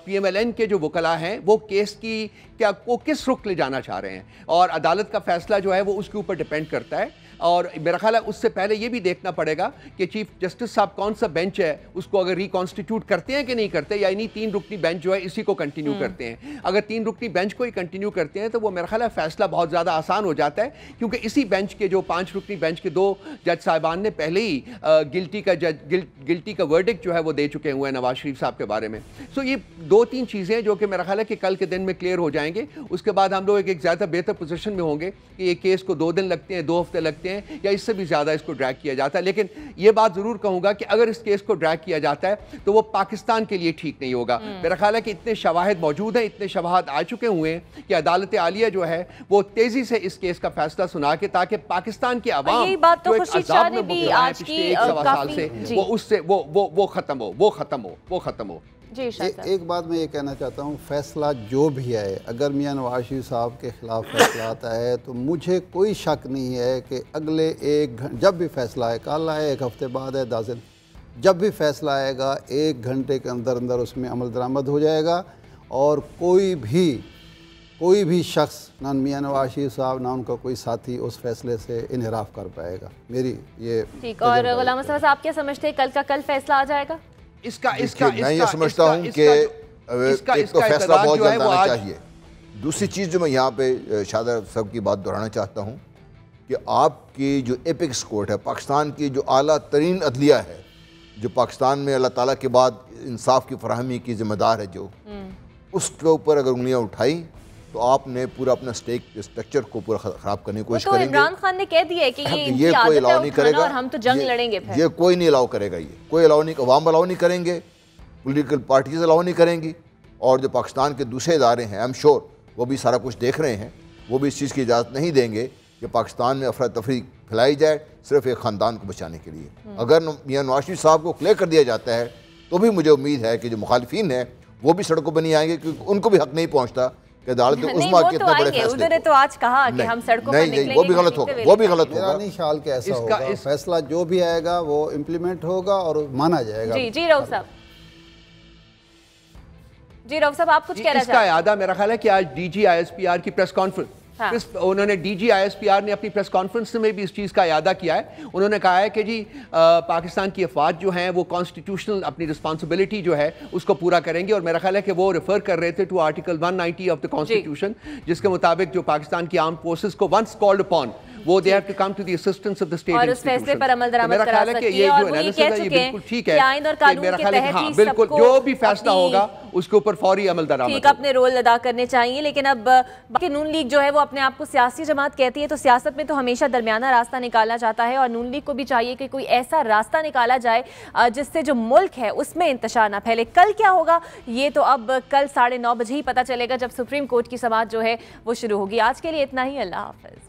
PMLN के जो वकला हैं वो केस की वो किस रुख ले जाना चाह रहे हैं, और अदालत का फैसला जो है वो उसके ऊपर डिपेंड करता है। और मेरा ख्याल है उससे पहले ये भी देखना पड़ेगा कि चीफ जस्टिस साहब कौन सा बेंच है उसको अगर रिकॉन्स्टिट्यूट करते हैं कि नहीं करते, या इन्हीं 3 रुकनी बेंच जो है इसी को कंटिन्यू करते हैं। अगर 3 रुकनी बेंच को ही कंटिन्यू करते हैं तो वो मेरा ख्याल है फैसला बहुत ज़्यादा आसान हो जाता है, क्योंकि इसी बेंच के जो 5 रुकनी बेंच के 2 जज साहिबान ने पहले ही गिल्टी का वर्डिक्ट जो है वो दे चुके हुए हैं नवाज शरीफ साहब के बारे में। सो ये 2-3 चीज़ें जो कि मेरा ख्याल है कि कल के दिन में क्लियर हो जाएंगे। उसके बाद हम लोग एक ज़्यादा बेहतर पोजीशन में होंगे कि ये केस को 2 दिन लगते हैं, 2 हफ्ते लगते हैं, या इससे भी ज़्यादा इसको ड्रैग किया जाता है। लेकिन ये बात ज़रूर कहूँगा कि अगर इस केस को ड्रैग किया जाता है तो वो पाकिस्तान के लिए ठीक नहीं होगा। मेरा ख्याल है कि इतने शवाहिद मौजूद हैं, इतने शवाहद आ चुके हुए हैं कि अदालत आलिया जो है वो तेज़ी से इस केस का फैसला सुना के, ताकि पाकिस्तान के अवाम यही बात तो खुर्शीद शाह ने भी आज की 1 साल से वो उससे वो ख़त्म हो। एक बात मैं ये कहना चाहता हूँ, फैसला जो भी है, अगर मियां नवाज शरीफ साहब के ख़िलाफ़ फैसला आता है तो मुझे कोई शक नहीं है कि अगले जब भी फैसला है, कल है, 1 हफ्ते बाद है, 10 दिन, जब भी फैसला आएगा 1 घंटे के अंदर अंदर उसमें अमल दरामद हो जाएगा, और कोई भी शख्स, ना मियां नवाज शरीफ साहब ना उनका कोई साथी उस फैसले से इनहराफ कर पाएगा। मेरी ये ठीक। और गुलाम मुस्तफा साहब क्या समझते हैं, कल फैसला आ जाएगा? मैं ये समझता हूँ कि एक तो फैसला बहुत जल्द आना चाहिए। दूसरी चीज़ जो मैं यहाँ पे शादा साहब की बात दोहराना चाहता हूँ कि आपकी जो एपिक्स कोर्ट है, पाकिस्तान की जो आला तरीन अदलिया है, जो पाकिस्तान में अल्लाह ताला के बाद इंसाफ की फराहमी की जिम्मेदार है, जो उसके ऊपर अगर उंगलियाँ उठाई तो आपने पूरा अपना स्ट्रक्चर को पूरा ख़राब करने की कोशिश करेंगे। इमरान खान ने कह दिया है कि ये कोई अलाउ नहीं करेगा, और हम तो जंग लड़ेंगे। ये कोई नहीं अलाउ करेगा, ये कोई अलाउ नहीं, अवाम अलाउ नहीं करेंगे, पॉलिटिकल पार्टीज अलाउ नहीं करेंगी, और जो पाकिस्तान के दूसरे इदारे हैं, आई एम श्योर वो भी सारा कुछ देख रहे हैं, वो भी इस चीज़ की इजाज़त नहीं देंगे कि पाकिस्तान में अफरा तफरी फैलाई जाए सिर्फ एक ख़ानदान को बचाने के लिए। अगर मियां नवाज शरीफ साहब को क्लियर कर दिया जाता है तो भी मुझे उम्मीद है कि जो मुखालिफिन है वो भी सड़कों पर नहीं आएंगे, क्योंकि उनको भी हक नहीं पहुँचता कि अदालत उस्मा के इतने बड़े फैसले। उन्होंने तो आज कहा कि हम सड़कों पर निकलेंगे, वो भी गलत होगा, वो भी गलत होगा। नहीं ख्याल के ऐसा होगा, फैसला जो भी आएगा वो इम्प्लीमेंट होगा और माना जाएगा। जी रऊफ साहब, आप कुछ कह रहे थे? इसका यादा मेरा ख्याल है कि आज DG ISPR की प्रेस कॉन्फ्रेंस, उन्होंने DG ISPR ने अपनी प्रेस कॉन्फ्रेंस में भी इस चीज़ का यादा किया है। उन्होंने कहा है कि जी पाकिस्तान की अफवाज जो हैं वो कॉन्स्टिट्यूशनल अपनी रिस्पॉन्सिबिलिटी जो है उसको पूरा करेंगे, और मेरा ख्याल है कि वो रेफर कर रहे थे to article 190 of the constitution, जिसके मुताबिक जो पाकिस्तान की आर्म्ड फोर्सेस को वंस कॉल्ड अपॉन वो they have to come to the assistance of the state, और उस फैसले पर अमल दरामद करा सकती है, और वो ये कह चुके हैं कि आईन और कानून के तहत ही बिल्कुल जो भी फैसला होगा उसके ऊपर फौरी अमल दरामद ठीक अपने रोल अदा करने चाहिए। लेकिन अब बाकी नून लीग जो है वो अपने आप को सियासी जमात कहती है, तो सियासत में तो हमेशा दरमियाना रास्ता निकालना चाहता है, और नून लीग को भी चाहिए कि कोई ऐसा रास्ता निकाला जाए जिससे जो मुल्क है उसमें इंतशार ना फैले। कल क्या होगा ये तो अब कल 9:30 बजे ही पता चलेगा, जब सुप्रीम कोर्ट की समाअत जो है वो शुरू होगी। आज के लिए इतना ही, अल्लाह हाफिज।